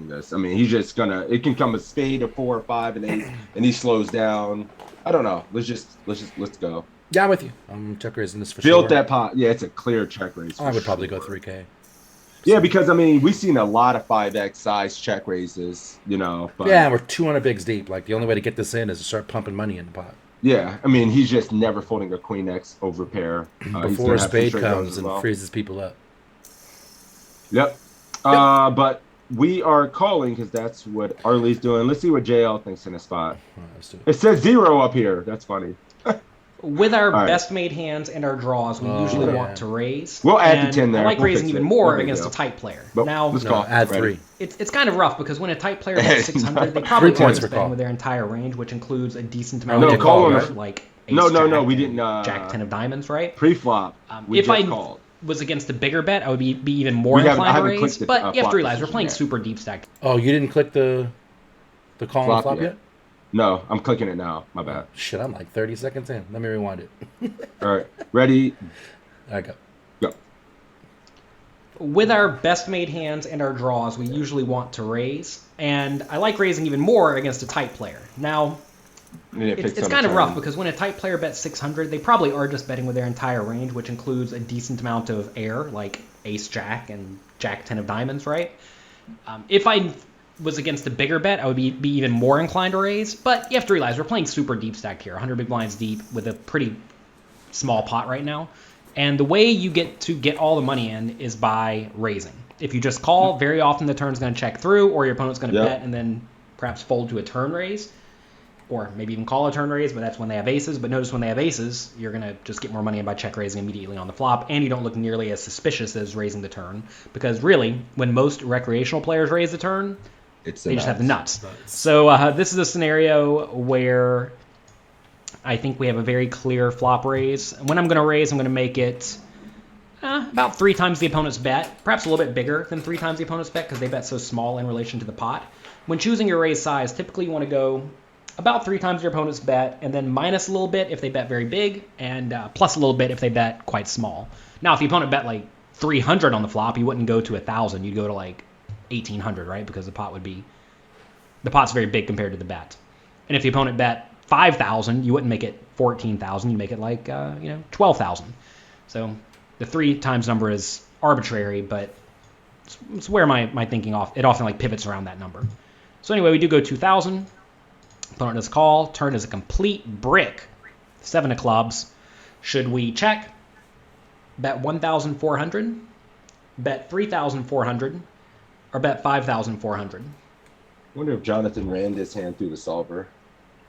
this. I mean, he's just it can come a spade, a 4 or 5, and 8, and he slows down. I don't know. Let's go. Yeah, I'm with you. I'm check raising this for Built sure. that pot. Yeah, it's a clear check raise. I would probably go 3K. Yeah, because I mean, we've seen a lot of 5x size check raises, But, Yeah, we're 200 bigs deep. Like the only way to get this in is to start pumping money in the pot. Yeah, I mean, he's just never folding a queen X over pair. Before a spade comes and freezes people up. Yep. But we are calling because that's what Arlie's doing. Let's see what JL thinks in the spot. All right, let's do it. It says 0 up here. That's funny. With our All right. best made hands and our draws, we usually want to raise. We'll add the And 10 there. I like We'll raising fix even it. more No big against deal. a tight player. But Now, let's No, call. add Ready. 3. it's kind of rough because when a tight player bets 600, they probably 3 points aren't per betting call. with their entire range, which includes a decent amount No, of call cards, him. like No, ace no, jack we and didn't, jack 10 of diamonds, right? Pre-flop. We If just I called. was against a bigger bet, I would be even more I inclined to haven't raise. clicked the, But you have flop to realize we're decision playing yet. super deep stack. Oh, you didn't click the call on Flop flop yet. yet? No, I'm clicking it now. My bad. Shit, I'm like 30 seconds in. Let me rewind it. All right. Ready? I go. Go. With our best made hands and our draws, we usually want to raise. And I like raising even more against a tight player. Now, it's kind of rough because when a tight player bets 600, they probably are just betting with their entire range, which includes a decent amount of air, like ace jack and jack 10 of diamonds, right? If I was against a bigger bet, I would be even more inclined to raise. But you have to realize we're playing super deep stacked here, 100 big blinds deep with a pretty small pot right now. And the way you get all the money in is by raising. If you just call, very often the turn's going to check through, or your opponent's going to bet and then perhaps fold to a turn raise, or maybe even call a turn raise, but that's when they have aces. But notice when they have aces, you're going to just get more money in by check raising immediately on the flop, and you don't look nearly as suspicious as raising the turn, because really, when most recreational players raise the turn, they just have the nuts. So this is a scenario where I think we have a very clear flop raise. When I'm going to raise, I'm going to make it about 3 times the opponent's bet, perhaps a little bit bigger than 3 times the opponent's bet because they bet so small in relation to the pot. When choosing your raise size, typically you want to go about 3 times your opponent's bet, and then minus a little bit if they bet very big, and plus a little bit if they bet quite small. Now, if the opponent bet like 300 on the flop, you wouldn't go to 1,000. You'd go to like 1,800, right? Because the pot's very big compared to the bet. And if the opponent bet 5,000, you wouldn't make it 14,000. You make it like 12,000. So the 3 times number is arbitrary, but it's where my thinking it often like pivots around that number. So anyway, we do go 2,000. Opponent does call. Turn is a complete brick. 7 of clubs. Should we check? Bet 1,400? Bet 3,400? Or bet 5,400? I wonder if Jonathan ran his hand through the solver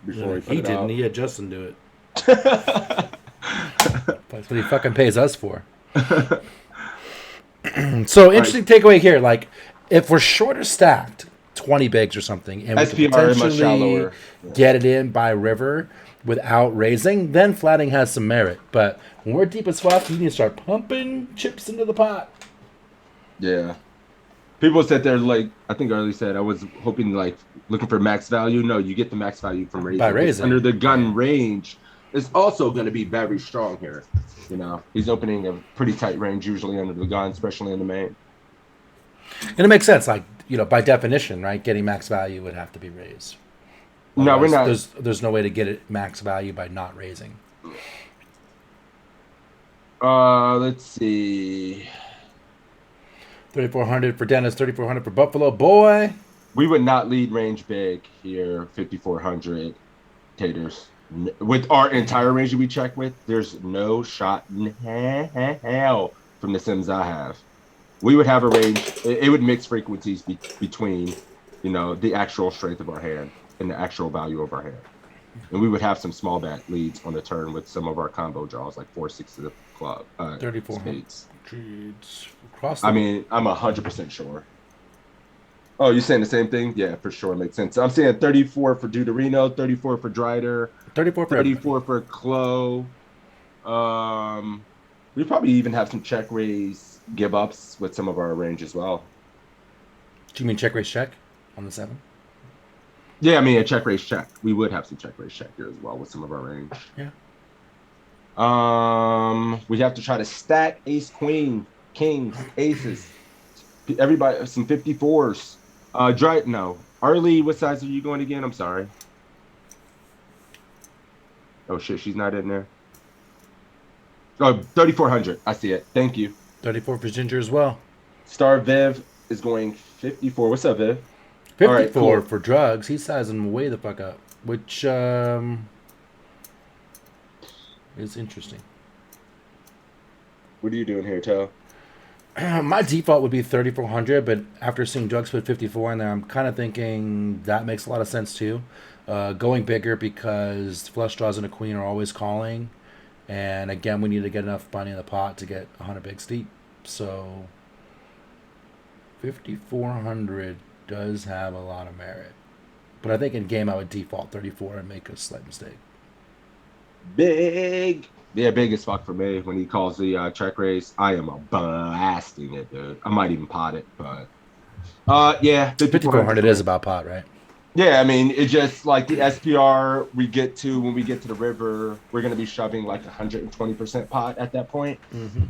before he put He it didn't. out. He had Justin do it. That's what he fucking pays us for. So interesting takeaway here. Like, if we're shorter stacked, 20 bigs or something, and we can SPR is much potentially shallower. get it in by river without raising, then flatting has some merit. But when we're deep as fuck, you need to start pumping chips into the pot. Yeah. People said they're like, I think Early said, I was hoping like looking for max value. No, you get the max value from raising. By raising. Under the gun range is also going to be very strong here. You know, he's opening a pretty tight range usually under the gun, especially in the main. And it makes sense. Like, by definition, right? Getting max value would have to be raised. No, we're not. There's no way to get it max value by not raising. Let's see. 3,400 for Dennis, 3,400 for Buffalo Boy. We would not lead range big here, 5,400 taters. With our entire range that we check with, there's no shot in hell from the sims I have. We would have a range. It would mix frequencies between, the actual strength of our hand and the actual value of our hand. And we would have some small bet leads on the turn with some of our combo draws, like 4-6 of the club. 3,400. Spades. I'm 100% sure. Oh, you're saying the same thing? Yeah, for sure. Makes sense. I'm saying 34 for Deuterino, 34 for Drider, 34 for Clo. We probably even have some check raise give ups with some of our range as well. Do you mean check raise check on the 7? Yeah, a check raise check. We would have some check raise check here as well with some of our range. Yeah. We have to try to stack ace, queen, kings, aces. Everybody, some 54s. Arlie, what size are you going again? I'm sorry. Oh shit, she's not in there. Oh, 3,400. I see it. Thank you. 34 for Ginger as well. Star Viv is going 54. What's up, Viv? 54 right, cool. for drugs. He's sizing them way the fuck up, which is interesting. What are you doing here, Toe? My default would be 3,400, but after seeing drugs put 54 in there, I'm kind of thinking that makes a lot of sense too. Going bigger because flush draws and a queen are always calling. And again, we need to get enough money in the pot to get 100 bigs deep. So 5,400 does have a lot of merit. But I think in game I would default 34 and make a slight mistake. Big. Yeah, big as fuck for me when he calls the check raise. I am a blasting it, dude. I might even pot it, but yeah, 5,400 is about pot, right? Yeah, I mean, it's just like the SPR we get to when we get to the river, we're going to be shoving like 120% pot at that point. Mm-hmm.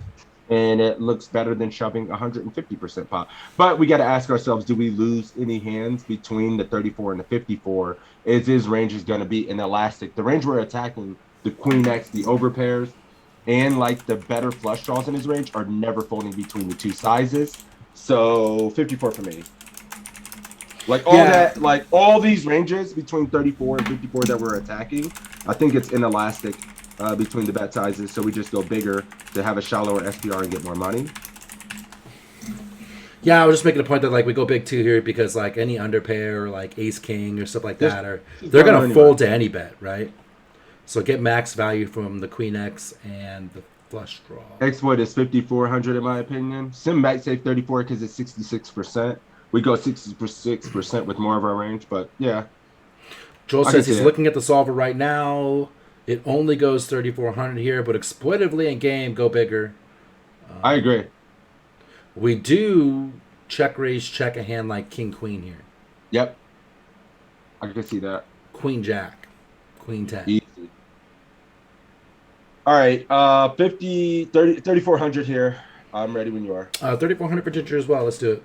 And it looks better than shoving 150% pot. But we got to ask ourselves, do we lose any hands between the 34 and the 54? Is his range is going to be an elastic? The range we're attacking, the Queen X, the overpairs, and like the better flush draws in his range are never folding between the two sizes. So 54 for me. Like all that, like all these ranges between 34 and 54 that we're attacking, I think it's inelastic between the bet sizes. So we just go bigger to have a shallower SPR and get more money. Yeah, I was just making a point that like we go big too here because like any underpair or like ace king or stuff like that, or they're gonna fold to any bet, right? So get max value from the Queen X and the flush draw. X wood is 5,400 in my opinion. Sim might say 34 because it's 66%. We go 66% with more of our range, but yeah. Joel says he's looking at the solver right now. It only goes 3,400 here, but exploitively in game, go bigger. I agree. We do check raise, check a hand like King Queen here. Yep. I can see that. Queen Jack. Queen 10. Easy. All right. 3,400 here. I'm ready when you are. 3,400 for Ginger as well. Let's do it.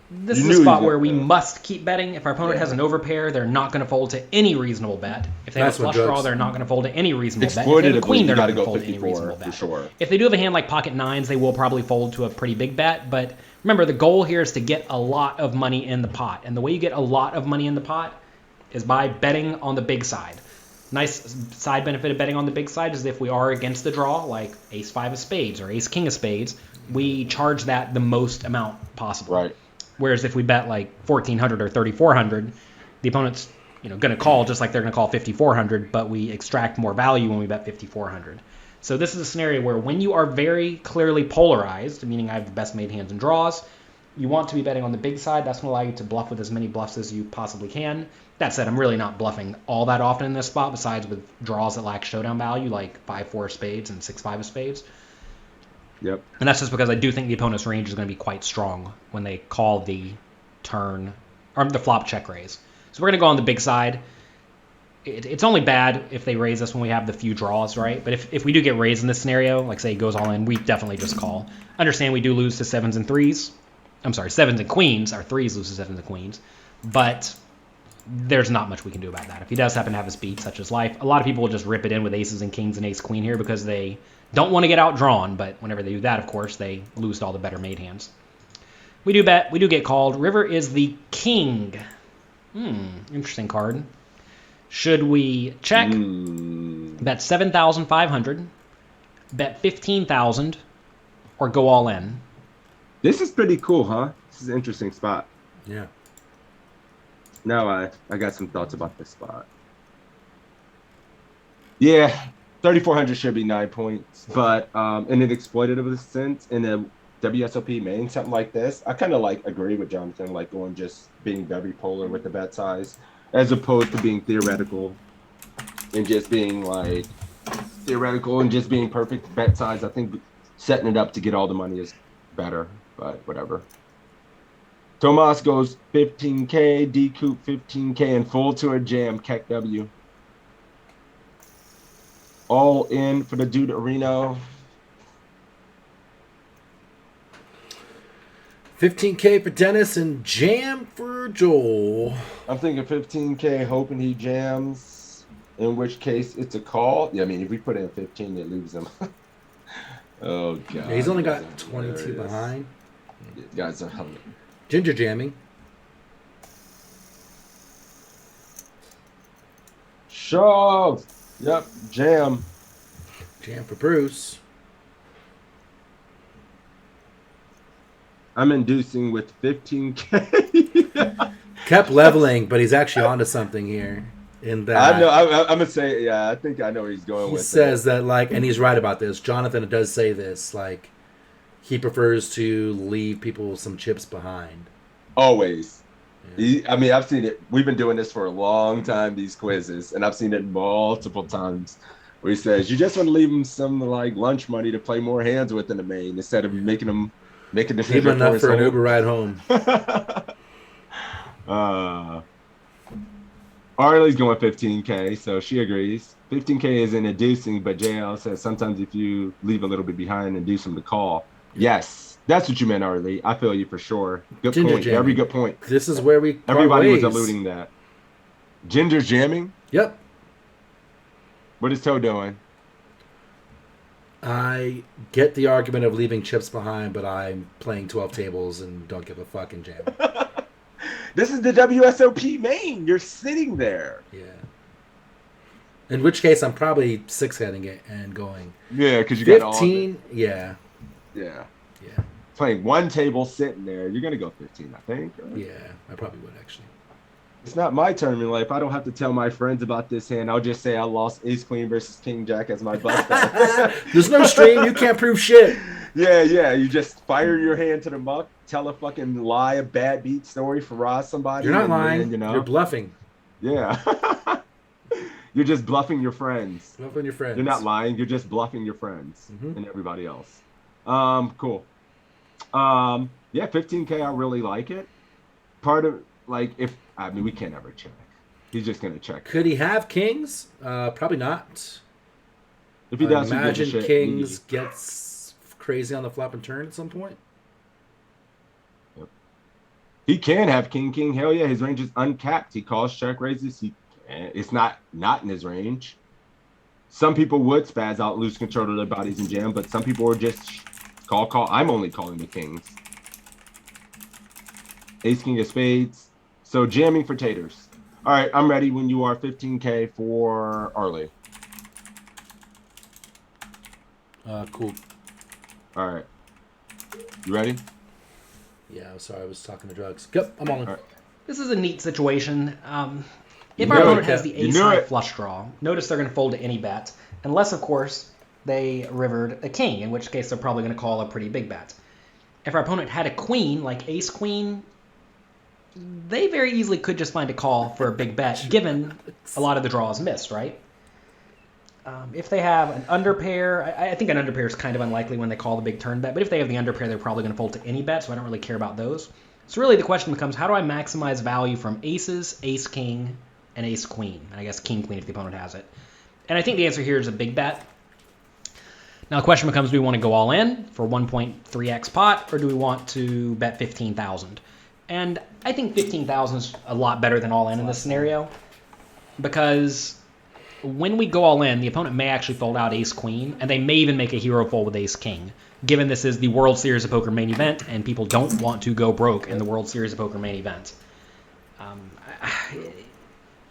This is a spot where we must keep betting. If our opponent has an overpair, they're not going to fold to any reasonable bet. If they have a flush draw, they're not going to fold to any reasonable bet. If they have a queen, they're not going to fold to any reasonable bet. Sure. If they do have a hand like pocket nines, they will probably fold to a pretty big bet. But remember, the goal here is to get a lot of money in the pot. And the way you get a lot of money in the pot is by betting on the big side. Nice side benefit of betting on the big side is if we are against the draw, like ace-5 of spades or ace-king of spades, we charge that the most amount possible. Right. Whereas if we bet like 1,400 or 3,400, the opponent's going to call just like they're going to call 5,400, but we extract more value when we bet 5,400. So this is a scenario where when you are very clearly polarized, meaning I have the best made hands and draws, you want to be betting on the big side. That's going to allow you to bluff with as many bluffs as you possibly can. That said, I'm really not bluffing all that often in this spot, besides with draws that lack showdown value, like 5-4 of spades and 6-5 of spades. Yep. And that's just because I do think the opponent's range is going to be quite strong when they call the turn, or the flop check raise. So we're going to go on the big side. It's only bad if they raise us when we have the few draws, right? But if we do get raised in this scenario, like say it goes all in, we definitely just call. Understand we do lose to 7s and 3s. I'm sorry, 7s and queens. Our 3s lose to 7s and queens. But there's not much we can do about that. If he does happen to have a speed such as life, a lot of people will just rip it in with aces and kings and ace-queen here because they don't want to get outdrawn, but whenever they do that, of course, they lose to all the better made hands. We do bet. We do get called. River is the king. Interesting card. Should we check? Bet 7,500. Bet 15,000. Or go all in? This is pretty cool, huh? This is an interesting spot. Yeah. Now I got some thoughts about this spot. Yeah, 3,400 should be 9 points, but in an exploitative sense, in a WSOP main, something like this, I kind of like agree with Jonathan, like going just being very polar with the bet size, as opposed to being theoretical and just being like theoretical and just being perfect bet size. I think setting it up to get all the money is better, but whatever. Tomas goes 15K, D-Coop 15K, and full to a jam, Keck W. All in for the dude Areno. 15K for Dennis and jam for Joel. I'm thinking 15K, hoping he jams, in which case it's a call. Yeah, I mean, if we put in 15, they lose him. Oh, God. Yeah, he's only got 22 behind. You guys are hungry. Ginger jamming. Shove. Yep, jam. Jam for Bruce. I'm inducing with 15K. Kept leveling, but he's actually onto something here. In that I know. I'm gonna say, yeah. I think I know where he's going he with says it. that, like, and he's right about this. Jonathan does say this, like, he prefers to leave people some chips behind. Always. Yeah. I mean, I've seen it. We've been doing this for a long time, these quizzes, and I've seen it multiple times where he says, you just want to leave them some like lunch money to play more hands with in the main instead of making Leave him decision for enough his for an whole. Uber ride home. Arlie's going 15K, so she agrees. 15K is in inducing, but JL says sometimes if you leave a little bit behind, induce them to call. Yes, that's what you meant, Arlie. I feel you for sure. Good Ginger point. Very jamming. good point. This is where we part Everybody ways. was alluding that. Ginger's jamming? Yep. What is Toe doing? I get the argument of leaving chips behind, but I'm playing 12 tables and don't give a fucking jam. This is the WSOP main. You're sitting there. Yeah. In which case, I'm probably six-heading it and going. Yeah, because you got all. 15? Yeah. Yeah. Yeah. Playing one table sitting there. You're going to go 15, I think. Right? Yeah, I probably would, actually. It's not my tournament life. I don't have to tell my friends about this hand. I'll just say I lost Ace Queen versus King Jack as my bust. There's no stream. You can't prove shit. Yeah. You just fire your hand to the muck, tell a fucking lie, a bad beat story, Faraz somebody. You're not lying. Then, you know, You're bluffing. Yeah. You're just bluffing your friends. Bluffing your friends. You're not lying. You're just bluffing your friends and everybody else. Cool. Yeah, 15K. I really like it. Part of we can't ever check. He's just gonna check. Could he have kings? Probably not. If he does, imagine kings gets crazy on the flop and turn at some point. Yep. He can have king. Hell yeah, his range is uncapped. He calls, check raises. It's not in his range. Some people would spaz out, lose control of their bodies and jam, but some people are just call. I'm only calling the kings. Ace king of spades. So jamming for taters. All right, I'm ready when you are. 15K for Arlie. Cool. All right. You ready? Yeah, I'm sorry. I was talking to drugs. Yep, I'm all in. All right. This is a neat situation. If You our know opponent it. has the You ace knew high it. flush draw, notice they're going to fold to any bet, unless, of course, they rivered a king, in which case they're probably going to call a pretty big bet. If our opponent had a queen, like ace queen, they very easily could just find a call for a big bet, given a lot of the draws missed, right? If they have an underpair, I think an underpair is kind of unlikely when they call the big turn bet, but if they have the underpair, they're probably going to fold to any bet, so I don't really care about those. So really the question becomes, how do I maximize value from aces, ace king, and ace queen? And I guess king queen if the opponent has it. And I think the answer here is a big bet. Now the question becomes, do we want to go all in for 1.3x pot, or do we want to bet 15,000? And I think 15,000 is a lot better than all in this scenario, because when we go all in, the opponent may actually fold out ace queen, and they may even make a hero fold with ace king, given this is the World Series of Poker main event, and people don't want to go broke in the World Series of Poker main event.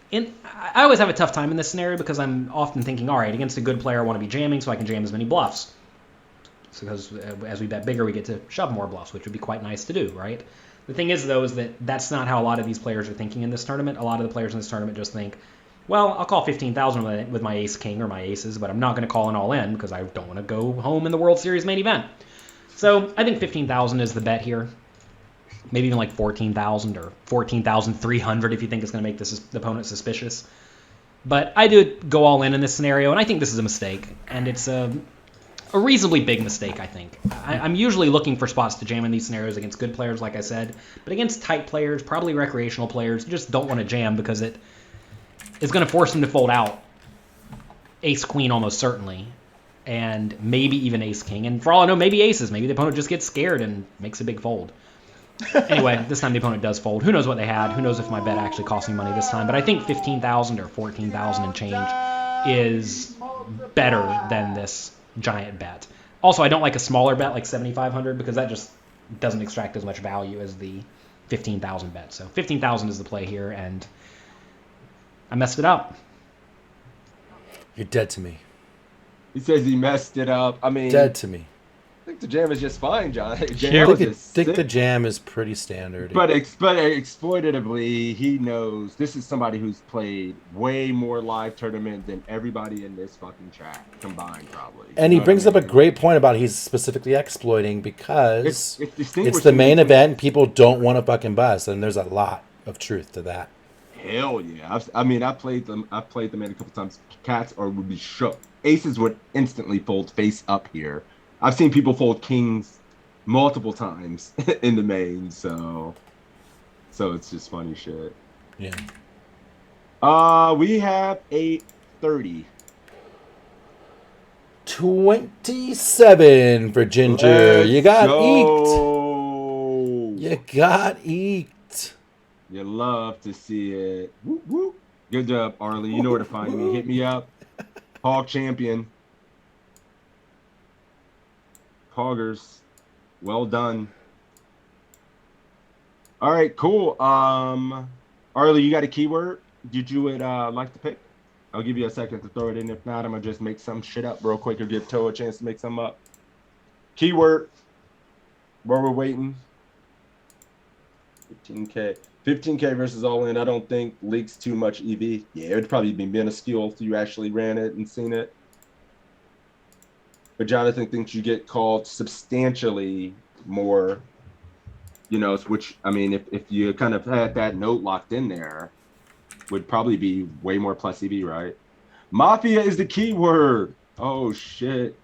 I always have a tough time in this scenario because I'm often thinking, all right, against a good player, I want to be jamming so I can jam as many bluffs. Because as we bet bigger, we get to shove more bluffs, which would be quite nice to do, right? The thing is, though, is that that's not how a lot of these players are thinking in this tournament. A lot of the players in this tournament just think, well, I'll call 15,000 with my ace king or my aces, but I'm not going to call an all in because I don't want to go home in the World Series main event. So I think 15,000 is the bet here. Maybe even like 14,000 or 14,300 if you think it's going to make the opponent suspicious. But I do go all in this scenario, and I think this is a mistake. And it's a reasonably big mistake, I think. I'm usually looking for spots to jam in these scenarios against good players, like I said. But against tight players, probably recreational players, you just don't want to jam because it's going to force them to fold out ace-queen almost certainly, and maybe even ace-king. And for all I know, maybe aces. Maybe the opponent just gets scared and makes a big fold. Anyway, this time the opponent does fold. Who knows what they had? Who knows if my bet actually cost me money this time? But I think 15,000 or 14,000 and change is better than this giant bet. Also, I don't like a smaller bet like 7,500 because that just doesn't extract as much value as the 15,000 bet. So 15,000 is the play here, and I messed it up. You're dead to me. He says he messed it up. I mean, Dead to me. think the jam is just fine, John. Here Jam I is think, just think sick. the jam is pretty standard. But exploitatively, he knows this is somebody who's played way more live tournament than everybody in this fucking chat combined, probably. And You he know brings what I up a mean? great point about he's specifically exploiting because It's it's distinguishing the main between- event. People don't want to fucking bust, and there's a lot of truth to that. Hell yeah! I played them. I played them in a couple times. Cats would be shook. Aces would instantly fold face up here. I've seen people fold kings multiple times in the main, so it's just funny shit. Yeah. We have a 30. 27 for Ginger. You got eked. go. You got eked. You love to see it. Whoop, whoop. Good job, Arlie. You know where to find me. Hit me up. Hog champion. Hoggers. Well done. All right, cool. Arlie, you got a keyword? Did you would like to pick? I'll give you a second to throw it in. If not, I'm gonna just make some shit up real quick or give Toe a chance to make some up. Keyword. While we're waiting. 15K. 15K versus all in. I don't think leaks too much EV. Yeah, it would probably be minuscule if you actually ran it and seen it. But Jonathan thinks you get called substantially more, you know, which, I mean, if you kind of had that note locked in there, would probably be way more plus EV, right? Mafia is the key word. Oh, shit.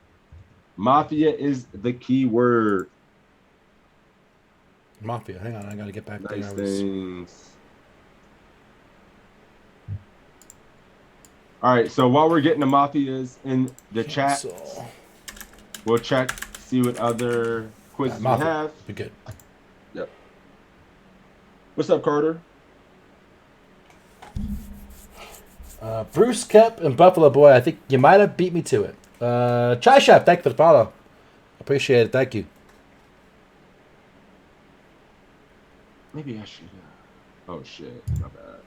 Mafia is the key word. Mafia. Hang on, I gotta get back Nice there. things. All right, so while we're getting the Mafias in the chat, So, we'll check, see what other quizzes we Mafia. have. Be good. Yep. What's up, Carter? Bruce Kep and Buffalo Boy. I think you might have beat me to it. Chai Chef, thank you for the follow. Appreciate it. Thank you. Maybe I should. Oh shit, my bad.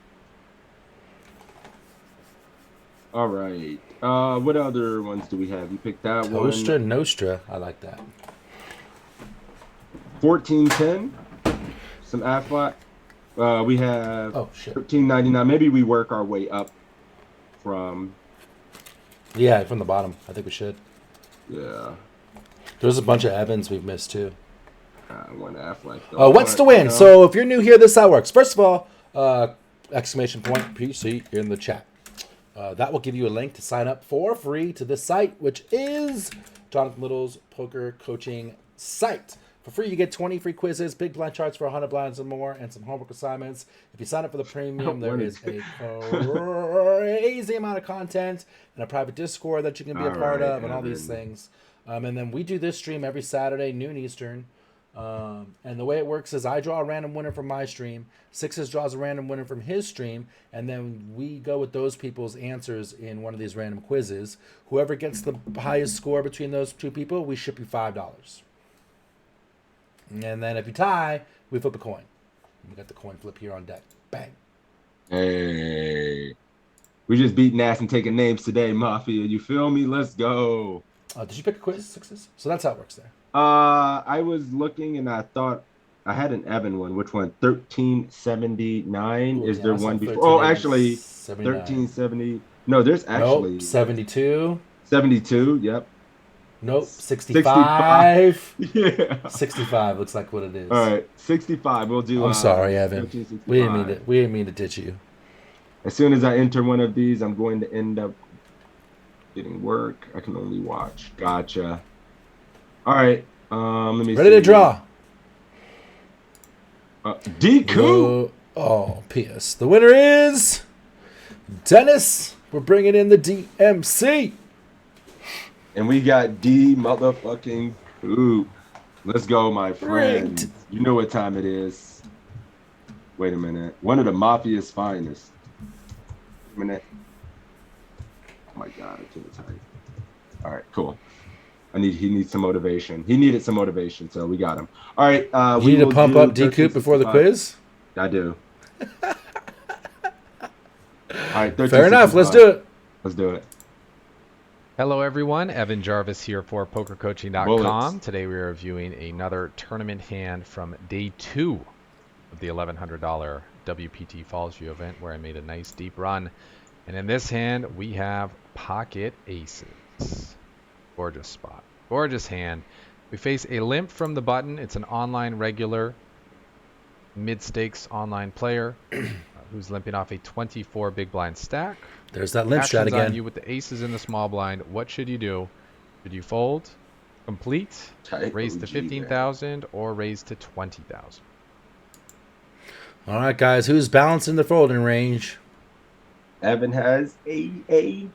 All right. What other ones do we have? You picked that Toaster one. Nostra. I like that. 1410. Some Aflac. We have Oh shit. 1399. Maybe we work our way up from. Yeah, from the bottom. I think we should. Yeah. There's a bunch of Evans we've missed too. One Aflac. What's the win? So if you're new here, this is how it works. First of all, exclamation point PC in the chat. That will give you a link to sign up for free to this site, which is Jonathan Little's poker coaching site. For free, you get 20 free quizzes, big blind charts for 100 blinds or more, and some homework assignments. If you sign up for the premium, there is a crazy amount of content and a private Discord that you can be a part of and all these things. And then we do this stream every Saturday, noon Eastern. And the way it works is I draw a random winner from my stream, Sixes draws a random winner from his stream, and then we go with those people's answers in one of these random quizzes. Whoever gets the highest score between those two people, we ship you $5. And then if you tie, we flip a coin. We got the coin flip here on deck. Bang. Hey. We just beating ass and taking names today, Mafia. You feel me? Let's go. Did you pick a quiz, Sixes? So that's how it works there. I was looking and I thought I had an Evan one. Which one? 1379. Ooh, Is yeah, there that's one like before? Oh, actually, 79. 1370. No, there's actually Nope, 72. 72. Yep. Nope, 65. Yeah. 65 looks like what it is. All right, 65. We'll do. I'm sorry, Evan. 1365. We didn't mean to ditch you. As soon as I enter one of these, I'm going to end up getting work. I can only watch. Gotcha. All right. Let me Ready see. to draw. DQ. Oh, P.S. The winner is Dennis. We're bringing in the DMC. And we got D motherfucking Coop. Let's go, my friend. Rigged. You know what time it is. Wait a minute. One of the Mafia's finest. Wait a minute. Oh my God, I can't type. All right, cool. He needs some motivation. He needed some motivation, so we got him. All right. You need to pump up D-Coop before the quiz? I do. All right, Fair enough. Let's do it. Let's do it. Hello, everyone. Evan Jarvis here for PokerCoaching.com. Bullets. Today we are reviewing another tournament hand from day 2 of the $1,100 WPT Falls View event, where I made a nice deep run. And in this hand, we have Pocket Aces. Gorgeous spot. Gorgeous hand. We face a limp from the button. It's an online regular, mid-stakes online player who's limping off a 24 big blind stack. There's that limp shot Actions again. on you with the aces in the small blind. What should you do? Should you fold, complete, Tight raise to OG, 15,000, or raise to 20,000? All right, guys. Who's balancing the folding range? Evan has a.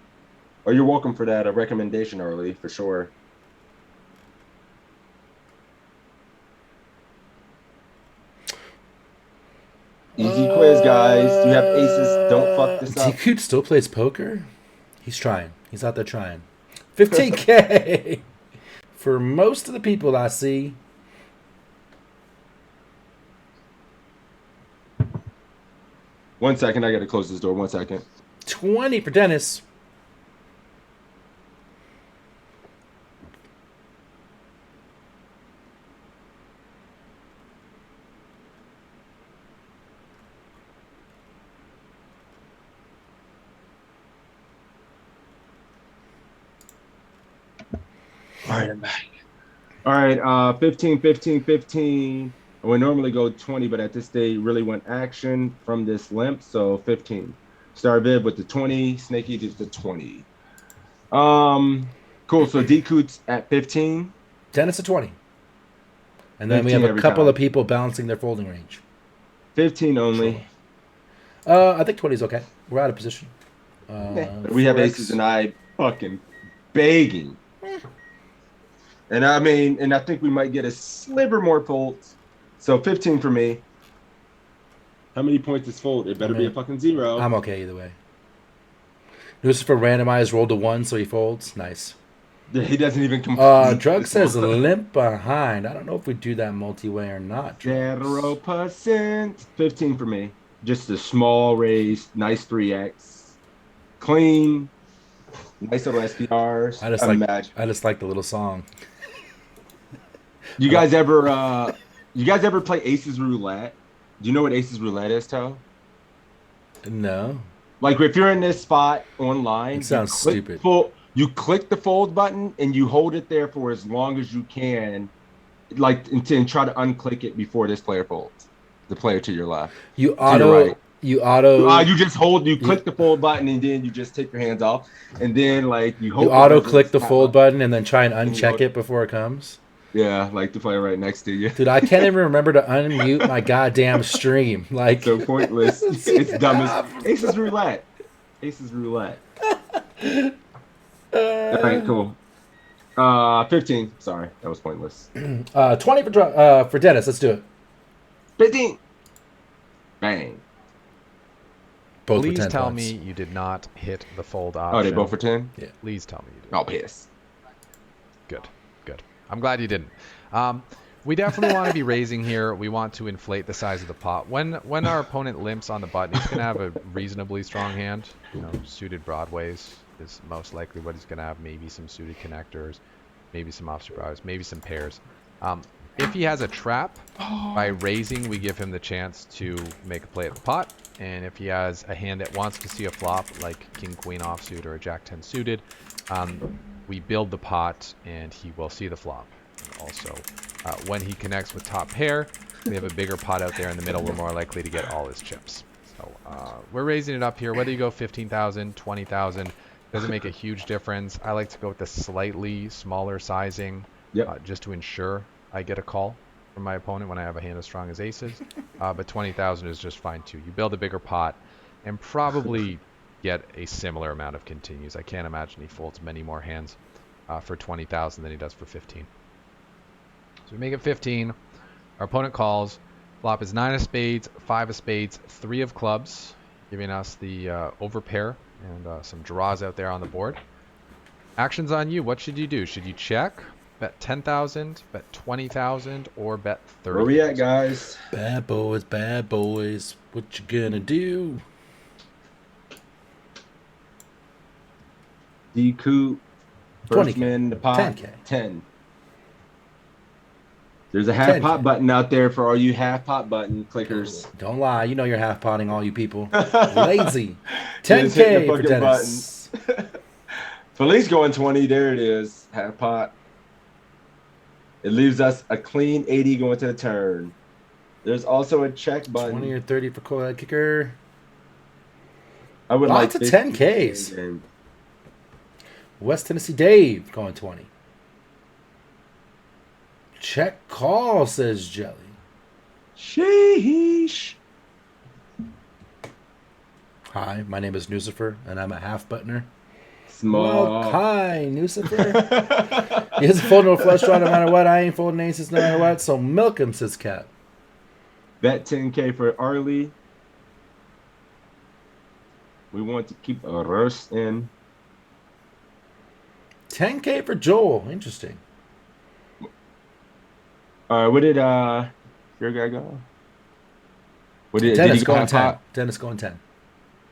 Oh, you're welcome for that. A recommendation early, for sure. Easy quiz, guys. You have aces. Don't fuck this up. DQ still plays poker? He's trying. He's out there trying. 15K for most of the people I see. One second. I got to close this door. 1 second. 20 for Dennis. All right, I'm back. All right, 15, 15, 15. I would normally go 20, but at this day, really want action from this limp, so 15. Star Viv with the 20, Snakey did the 20. Cool. So D Coots at 15. Dennis at 20. And then we have a couple of people balancing their folding range. 15 only. I think 20 is okay. We're out of position. We have aces and I fucking begging. And I mean, and I think we might get a sliver more folds. So 15 for me. How many points is fold? It better be a fucking 0. I'm okay either way. Lucifer randomized rolled a 1, so he folds. Nice. He doesn't even complete. Drug says limp behind. I don't know if we do that multi-way or not. 0%. 15 for me. Just a small raise. Nice 3x. Clean. Nice little SPRs. I just like the little song. You guys ever play Aces Roulette? Do you know what Aces Roulette is, Toe? No. Like if you're in this spot online, it sounds stupid. You click the fold button and you hold it there for as long as you can, like and try to unclick it before this player folds. The player to your left. You click the fold button and then you just take your hands off, and then like you auto click the fold button and then try and uncheck it before it comes. Yeah, like the player right next to you. Dude, I can't even remember to unmute my goddamn stream. Like, so pointless. It's dumb as Aces Roulette. Aces Roulette. All right, cool. 15. Sorry, that was pointless. 20 for Dennis. Let's do it. 15. Bang. Both Please tell points. Me you did not hit the fold option. Oh, they both for 10? Yeah. Please tell me you did. I'll piss. Good. I'm glad you didn't. We definitely want to be raising here. We want to inflate the size of the pot. When our opponent limps on the button, he's going to have a reasonably strong hand. You know, suited broadways is most likely what he's going to have. Maybe some suited connectors, maybe some offsuit broadways, maybe some pairs. If he has a trap, by raising, we give him the chance to make a play at the pot. And if he has a hand that wants to see a flop, like King Queen offsuit or a Jack 10 suited, we build the pot and he will see the flop. And also, when he connects with top pair, we have a bigger pot out there in the middle. We're more likely to get all his chips. So we're raising it up here. Whether you go 15,000, 20,000, doesn't make a huge difference. I like to go with the slightly smaller sizing, just to ensure I get a call from my opponent when I have a hand as strong as aces. But 20,000 is just fine too. You build a bigger pot and probably get a similar amount of continues. I can't imagine he folds many more hands for 20,000 than he does for 15. So we make it 15. Our opponent calls. Flop is 9 of spades, 5 of spades, 3 of clubs, giving us the overpair and some draws out there on the board. Actions on you. What should you do? Should you check, bet 10,000, bet 20,000, or bet 30,000? Where we at, guys? Bad boys. What you gonna do? D-Coop First 20K. man in the pot, 10K. 10. There's a half 10K. pot button out there for all you half pot button clickers. Don't lie. You know you're half potting, all you people. Lazy. Just hit the 10K for fucking Dennis. Felice going 20. There it is. Half pot. It leaves us a clean 80 going to the turn. There's also a check button. 20 or 30 for cold kicker. I would Lots like of 10Ks. Game. West Tennessee Dave going 20. Check call, says Jelly. Sheesh. Hi, my name is Nucifer, and I'm a half buttoner. Small. Well, hi, Nucifer. He isn't folding a flush draw no matter what. I ain't folding aces no matter what, so milk him, says Cap. Bet 10K for Arlie. We want to keep a rush in. 10K for Joel. Interesting. All right, what did your guy go? What did Dennis he go going half 10. pot? Dennis going 10.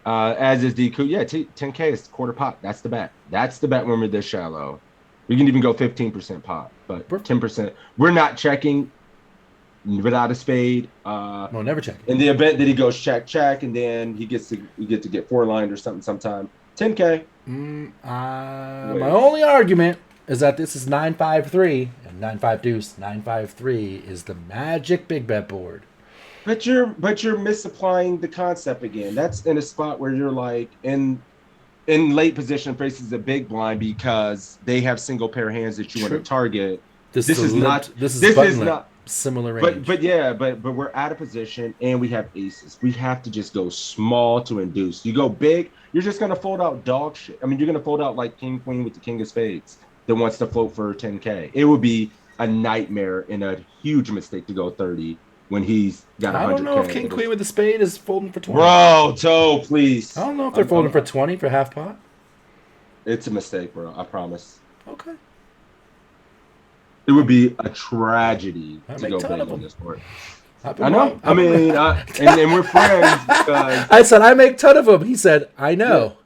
As is DQ. Yeah, 10K is quarter pot. That's the bet. That's the bet when we're this shallow. We can even go 15% pot, but 10%. We're not checking without a spade. No, never check. In the event that he goes check, and then he gets to get four lined or something sometime. 10K. My only argument is that this is 953 and 95 deuce. 953 is the magic big bet board. But you're misapplying the concept again. That's in a spot where you're like in late position faces a big blind because they have single pair hands that you want to target. This is not similar range. But we're out of position and we have aces. We have to just go small to induce. You go big, you're just gonna fold out dog shit. I mean, you're gonna fold out like king queen with the king of spades that wants to float for 10K. It would be a nightmare and a huge mistake to go 30 when he's got 100K. I don't know if king queen with the spade is folding for 20. Bro, Toe, please. I don't know if they're folding for 20 for half pot. It's a mistake, bro. I promise. Okay. It would be a tragedy to go big on this board. I know. I mean, and we're friends because I said I make ton of them. He said I know.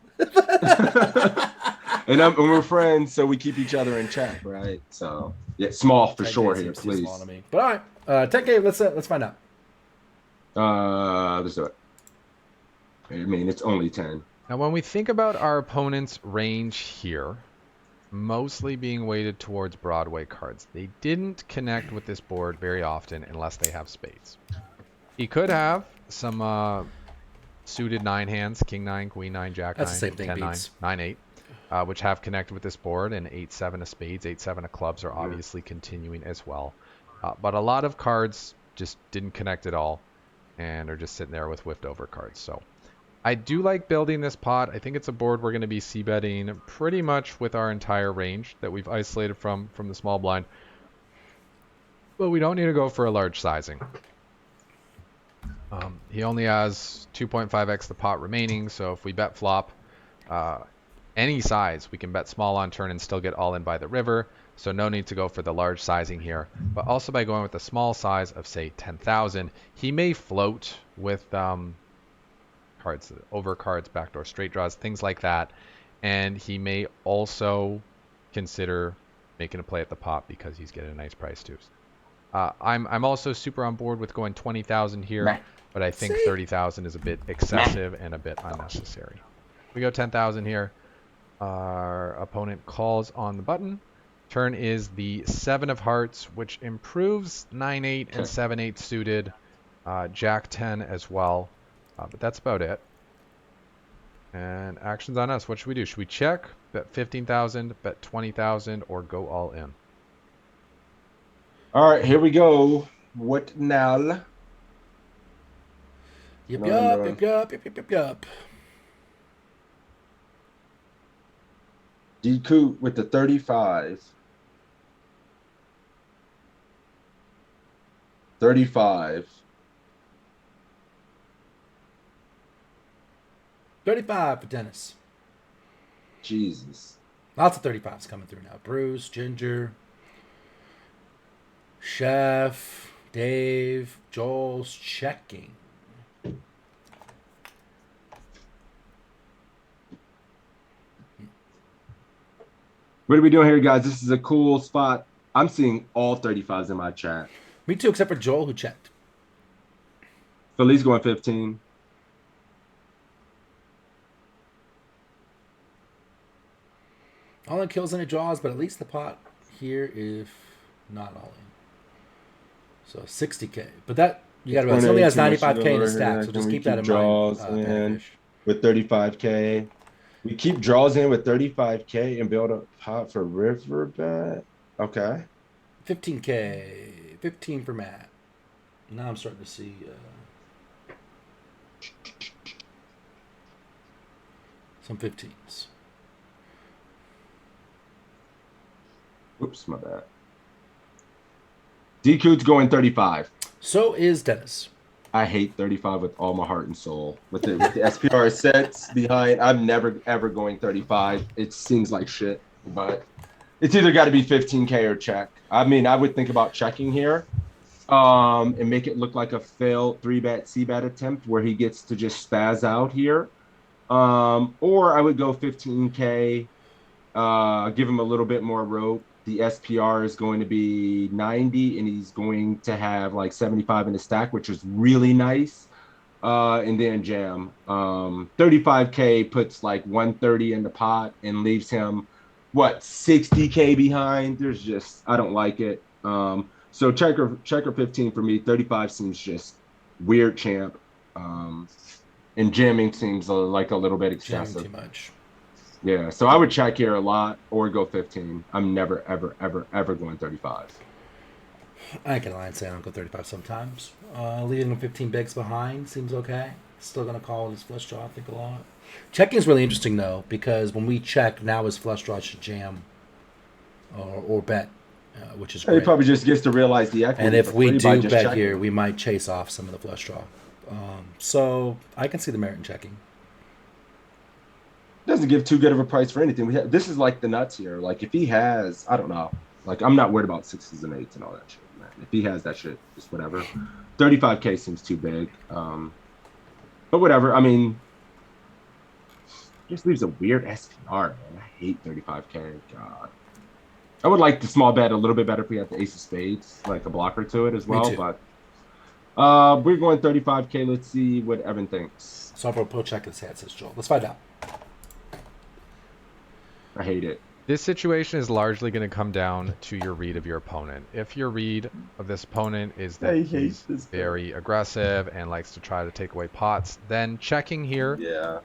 And we're friends, so we keep each other in check, right? So yeah, small for sure here, please. Small to me. But all right, 10K. Let's find out. Let's do it. I mean, it's only 10. Now, when we think about our opponent's range here, mostly being weighted towards Broadway cards, they didn't connect with this board very often unless they have spades. He could have some suited 9 hands, king 9, queen 9, jack 9, That's the same thing, 10 9, beats. 9 8, which have connected with this board, and 8 7 of spades, 8 7 of clubs are obviously continuing as well. But a lot of cards just didn't connect at all and are just sitting there with whiffed over cards. So I do like building this pot. I think it's a board we're going to be c-betting pretty much with our entire range that we've isolated from the small blind. But we don't need to go for a large sizing. He only has 2.5x the pot remaining, so if we bet flop any size, we can bet small on turn and still get all in by the river. So no need to go for the large sizing here. But also by going with a small size of, say, 10,000, he may float with cards, over cards, backdoor straight draws, things like that. And he may also consider making a play at the pot because he's getting a nice price too. I'm also super on board with going 20,000 here, but I think 30,000 is a bit excessive and a bit unnecessary. We go 10,000 here. Our opponent calls on the button. Turn is the 7 of hearts, which improves 9-8 and 7-8 suited, Jack 10 as well. But that's about it. And actions on us. What should we do? Should we check, bet 15,000, bet 20,000, or go all in? All right, here we go. What now? Yup. DQ with the 35. 35. 35 for Dennis. Jesus. Lots of 35s coming through now. Bruce, Ginger, Chef, Dave, Joel's checking. What are we doing here, guys? This is a cool spot. I'm seeing all 35s in my chat. Me too, except for Joel, who checked. Philly's going 15. All in kills and it draws, but at least the pot here, if not all in. So 60K. But that, you got to realize, it only has 95K in the stack, so just keep that in draws mind. in with 35K. We keep draws in with 35K and build a pot for river bet. Okay. 15K. 15 for Matt. Now I'm starting to see... some 15s. Oops, my bad. D-Coot's going 35. So is Dennis. I hate 35 with all my heart and soul. With the SPR sets behind, I'm never, ever going 35. It seems like shit, but it's either got to be 15K or check. I mean, I would think about checking here and make it look like a failed 3-bet C-bet attempt where he gets to just spaz out here. Or I would go 15K, give him a little bit more rope. The SPR is going to be 90, and he's going to have like 75 in the stack, which is really nice. And then jam. 35K puts like 130 in the pot and leaves him, 60K behind. There's just, I don't like it. So checker 15 for me. 35 seems just weird champ. And jamming seems like a little bit excessive. Jamming too much. Yeah, so I would check here a lot or go 15. I'm never, ever, ever, ever going 35. I can lie and say I don't go 35 sometimes. Leaving him 15 bigs behind seems okay. Still going to call his flush draw, I think, a lot. Checking is really interesting, though, because when we check, now his flush draw should jam or bet, which is great. He probably just gets to realize the equity. And if we do bet checking here, we might chase off some of the flush draw. So I can see the merit in checking. Doesn't give too good of a price for anything. This is like the nuts here. Like if he has, I don't know. Like I'm not worried about 6s and 8s and all that shit, man. If he has that shit, just whatever. 35K seems too big. But whatever. I mean, just leaves a weird SPR, man. I hate 35K. God. I would like the small bet a little bit better if we had the ace of spades, like a blocker to it as well. But we're going 35K. Let's see what Evan thinks. So I'll pro check his hand, says Joel. Let's find out. I hate it. This situation is largely going to come down to your read of your opponent. If your read of this opponent is that he's very aggressive and likes to try to take away pots, then checking here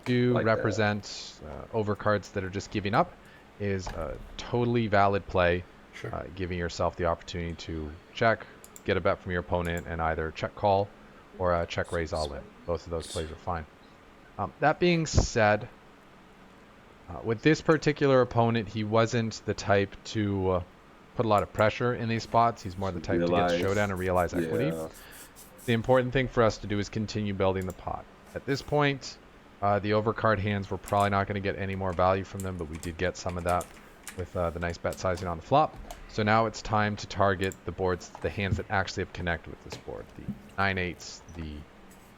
to like represent overcards that are just giving up is a totally valid play. Sure. Giving yourself the opportunity to check, get a bet from your opponent, and either check call or check raise all in. Both of those plays are fine. That being said, with this particular opponent, he wasn't the type to put a lot of pressure in these spots. He's more the type to get showdown and realize equity. The important thing for us to do is continue building the pot. At this point, the overcard hands, we're probably not going to get any more value from them, but we did get some of that with the nice bet sizing on the flop. So now it's time to target the hands that actually have connected with this board. The 9-8s, the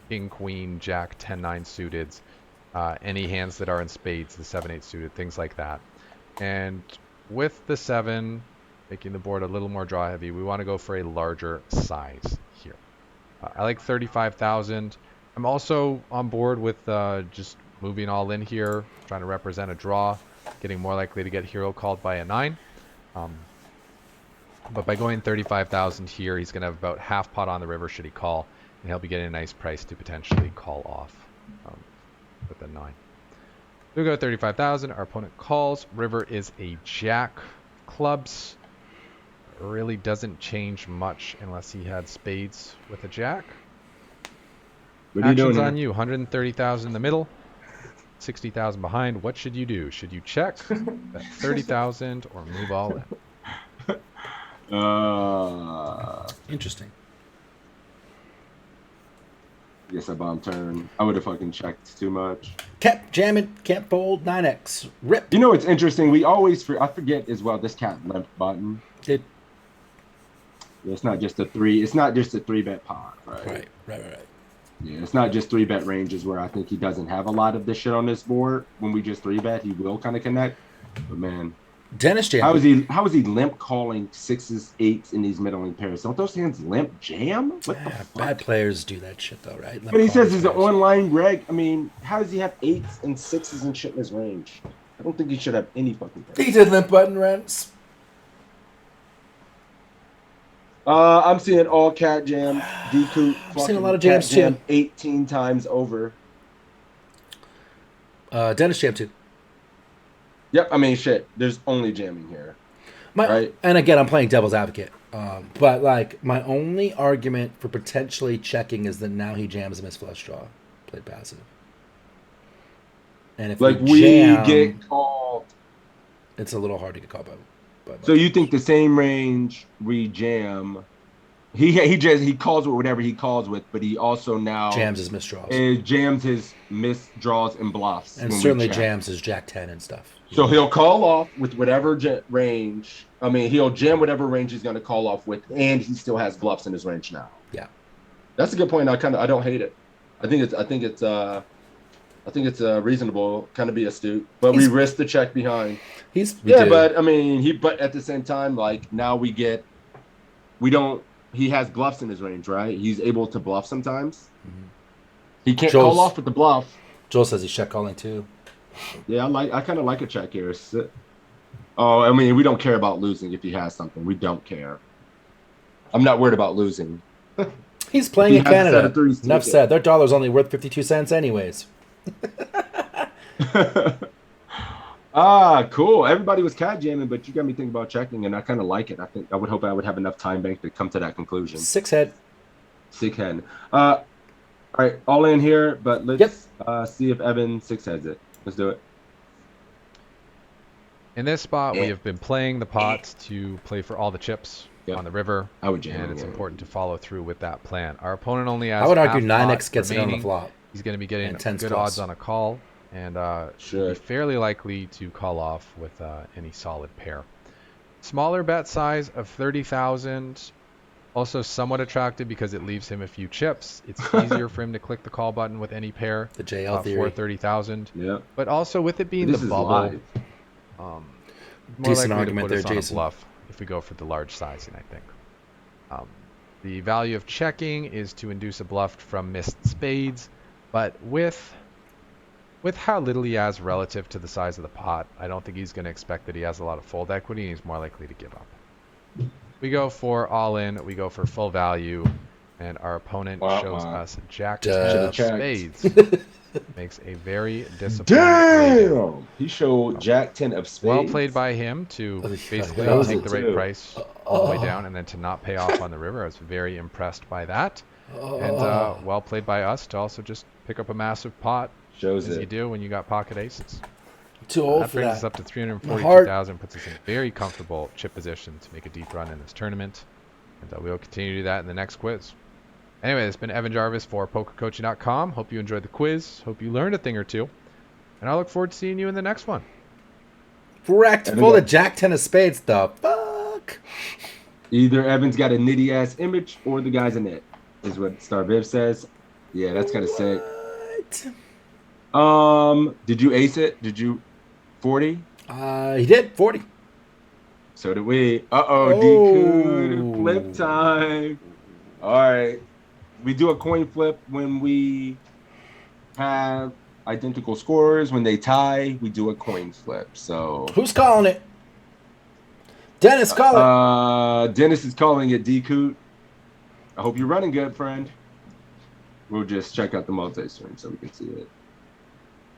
King, Queen, Jack, 10-9 suiteds. Any hands that are in spades, the 7-8 suited, things like that. And with the 7, making the board a little more draw heavy, we want to go for a larger size here. I like 35,000. I'm also on board with just moving all in here, trying to represent a draw, getting more likely to get hero called by a 9. But by going 35,000 here, he's going to have about half pot on the river should he call, and he'll be getting a nice price to potentially call off. With a 9. We'll go 35,000. Our opponent calls. River is a jack. Clubs really doesn't change much unless he had spades with a jack. What are you doing Actions here? on you. 130,000 in the middle. 60,000 behind. What should you do? Should you check at 30,000 or move all in? Interesting. Guess I bomb turn. I would have fucking checked too much. Kept jamming, can't fold, 9x. Rip. You know what's interesting? We always, I forget as well, this cat limp button. It's not just a 3. It's not just a 3-bet pot, right? Right. Yeah, it's not just 3-bet ranges where I think he doesn't have a lot of this shit on this board. When we just 3-bet, he will kind of connect. But man, Dennis How is jammed. he limp calling 6s, 8s in these middling pairs? Don't those hands limp jam? What the fuck? Bad players do that shit though, right? But he says it's an players. online reg. I mean, how does he have 8s and 6s and shit in his range? I don't think he should have any fucking pairs. He did limp button rents. I'm seeing all cat jam. D-Coot. I'm seeing a lot of jams too. 18 times over. Dennis jam too. Yep, I mean, shit. There's only jamming here. Right? And again, I'm playing devil's advocate. But like my only argument for potentially checking is that now he jams him as flush draw, played passive. And if we jam, get called, it's a little hard to get called by. So you think the same range we jam? He calls with whatever he calls with, but he also now jams his misdraws. Jams his misdraws and bluffs, and certainly jams his Jack 10 and stuff. So he'll call off with whatever range. I mean, he'll jam whatever range he's going to call off with, and he still has bluffs in his range now. Yeah, that's a good point. I don't hate it. I think it's reasonable, kind of be astute, but we risk the check behind. But I mean, but at the same time, like now he has bluffs in his range, right? He's able to bluff sometimes. Mm-hmm. He can't call off with the bluff. Joel says he's check calling too. Yeah, I kind of like a check here. Oh, I mean, we don't care about losing if he has something. We don't care. I'm not worried about losing. He's playing in Canada. Enough said. Their dollar's only worth 52 cents anyways. Cool. Everybody was cat jamming, but you got me thinking about checking, and I kind of like it. I would hope I would have enough time bank to come to that conclusion. Six head. All right, all in here, but let's see if Evan six heads it. Let's do it. In this spot, we have been playing the pot to play for all the chips on the river. I would jam. And it's important to follow through with that plan. Our opponent only has. I would argue 9x gets remaining. It on the flop. He's going to be getting good plus. odds on a call, and should be fairly likely to call off with any solid pair. Smaller bet size of 30,000. Also somewhat attractive because it leaves him a few chips. It's easier for him to click the call button with any pair. The JL theory. For 30,000. Yeah. But also with it being the bubble, more decent likely argument to put there, us Jason. on a bluff if we go for the large sizing, I think. The value of checking is to induce a bluff from missed spades, but with how little he has relative to the size of the pot, I don't think he's going to expect that he has a lot of fold equity, and he's more likely to give up. We go for all in, we go for full value, and our opponent shows us Jack 10 of spades. Makes a very disappointing. Damn! He showed Jack 10 of spades. Well played by him to basically take the right price all the way down and then to not pay off on the river. I was very impressed by that. And well played by us to also just pick up a massive pot. Shows as you do when you got pocket aces. Too old that for brings that. us up to 342,000, puts us in a very comfortable chip position to make a deep run in this tournament. And we will continue to do that in the next quiz. Anyway, it's been Evan Jarvis for PokerCoaching.com. Hope you enjoyed the quiz. Hope you learned a thing or two. And I look forward to seeing you in the next one. Correct. Full of Jack 10 of spades, the fuck? Either Evan's got a nitty ass image or the guy's a nit, is what Star Viv says. Yeah, that's kind of sick. Did you ace it? Did you 40? He did 40. So did we. D-Coot, flip time. All right. We do a coin flip when we have identical scores. When they tie, we do a coin flip. So who's calling it? Dennis, call it. Dennis is calling it D-Coot. I hope you're running good, friend. We'll just check out the multi-stream so we can see it.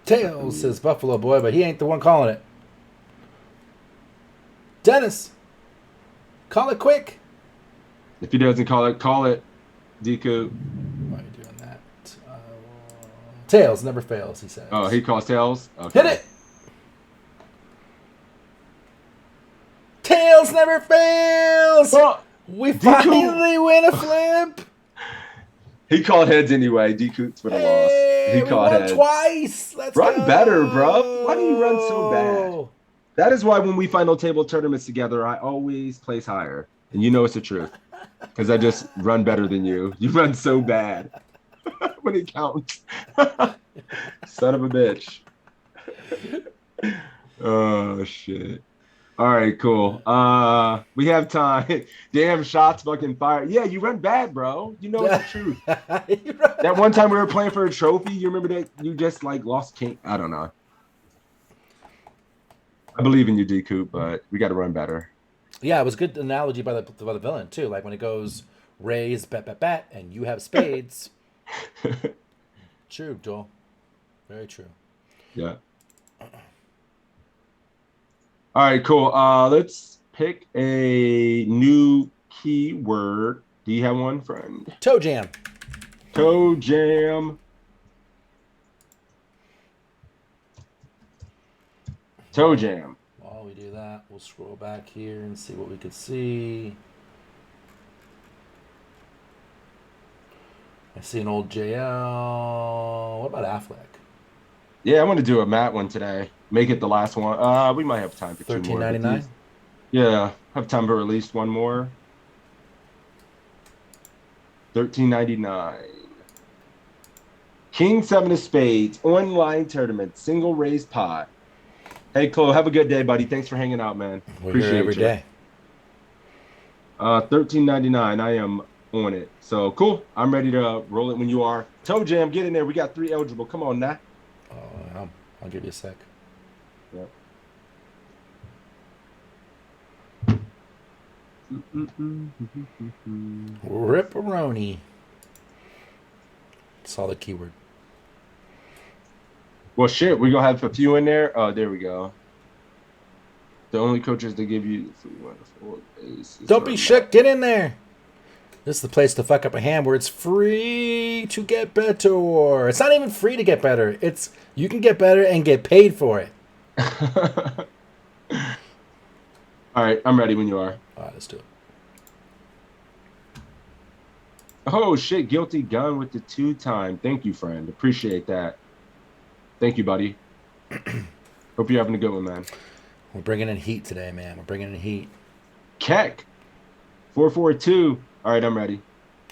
Tails says Buffalo Boy, but he ain't the one calling it. Dennis, call it quick. If he doesn't call it, D-Coot. Why are you doing that? Tails never fails, he says. Oh, he calls tails? Okay. Hit it! Tails never fails! Oh, we finally win a flip! He called heads anyway. D-Coot's for the loss. He called heads. Twice! Let's run go. Better, bro. Why do you run so bad? That is why when we final table tournaments together, I always place higher. And you know it's the truth. Because I just run better than you. You run so bad. When it counts. Son of a bitch. Oh, shit. All right, cool. We have time. Damn, shots fucking fire. Yeah, you run bad, bro. You know it's the truth. That one time we were playing for a trophy, you remember that you just like lost king? I don't know. I believe in you, D Coop, but we got to run better. Yeah, it was a good analogy by the villain too. Like when it goes raise, bet, bet, bet, and you have spades. True, Joel. Very true. Yeah. All right, cool. Let's pick a new keyword. Do you have one, friend? Toe jam. Toe jam. Toe jam. While we do that, we'll scroll back here and see what we could see. I see an old JL. What about Affleck? Yeah, I want to do a matte one today. Make it the last one. We might have time for two more. $13.99. Yeah, have time for at least one more. $13.99. King 7 of spades, online tournament, single raise pot. Hey, Chloe, have a good day, buddy. Thanks for hanging out, man. We're Appreciate here every you. day. $13.99. I am on it. So cool. I'm ready to roll it when you are. Toe jam, get in there. We got 3 eligible. Come on now. I'll give you a sec. Yep. Ripperoni. Solid keyword. Well, shit, we're going to have a few in there. Oh, there we go. The only coaches that give you free wonderful aces. Don't be shook. Get in there. This is the place to fuck up a hand where it's free to get better. It's not even free to get better. It's you can get better and get paid for it. All right, I'm ready when you are. All right, let's do it. Oh, shit, guilty gun with the 2-time. Thank you, friend. Appreciate that. Thank you, buddy. Hope you're having a good one, man. We're bringing in heat today, man. We're bringing in heat. Keck. 442. All right, I'm ready.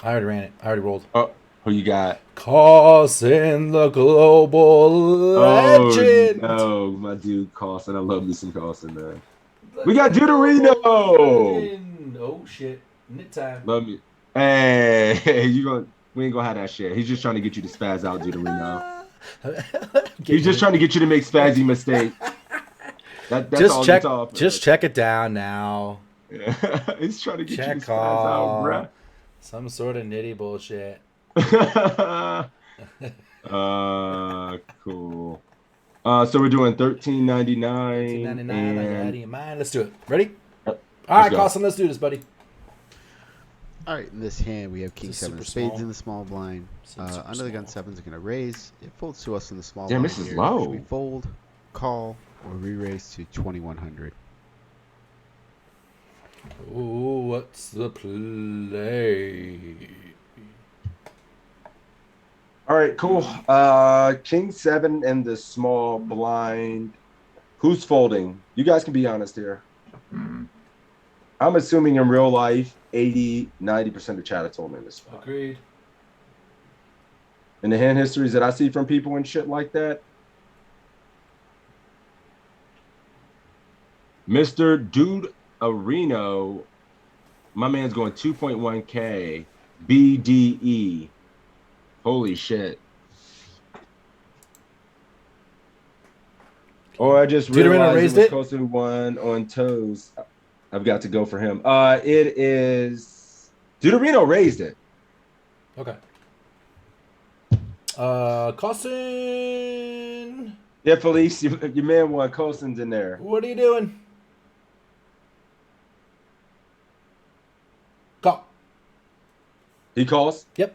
I already ran it. I already rolled. Oh, who you got? Carson, the global legend. Oh, no, my dude Carson. I love me some Carson, man. We got Deuterino. Oh, shit. Knit time. Love me. Hey, we ain't gonna have that shit. He's just trying to get you to spaz out, Deuterino. He's just trying to get you to make spazzy mistakes. That's just all check. it's off. Just check it down now. Yeah. He's trying to get you to Check spaz out, off. bruh. Some sort of nitty bullshit. Cool. So we're doing $13.99. $13.99. Out of your mind. Let's do it. Ready? Yep. All right, go. Carson. Let's do this, buddy. All right, in this hand, we have King This is 7 of super spades small. in the small blind. Seems super Under the gun, small. 7's going to raise. It folds to us in the small Damn, blind. this is here. low. Should we fold, call, or re-raise to 2,100? Ooh, what's the play? All right, cool. King 7 and the small blind. Who's folding? You guys can be honest here. I'm assuming in real life, 80-90% of chat have told me this spot. Agreed. In the hand histories that I see from people and shit like that, Mr. Dude Areno, my man's going 2.1K BDE. Holy shit. Oh, I just Deuterino realized raised it was it? close to one on toes. I've got to go for him. It is Deuterino raised it. Okay. Carson, Yeah, Felice, your man won. Colson's in there. what are you doing? Call. He calls. Yep.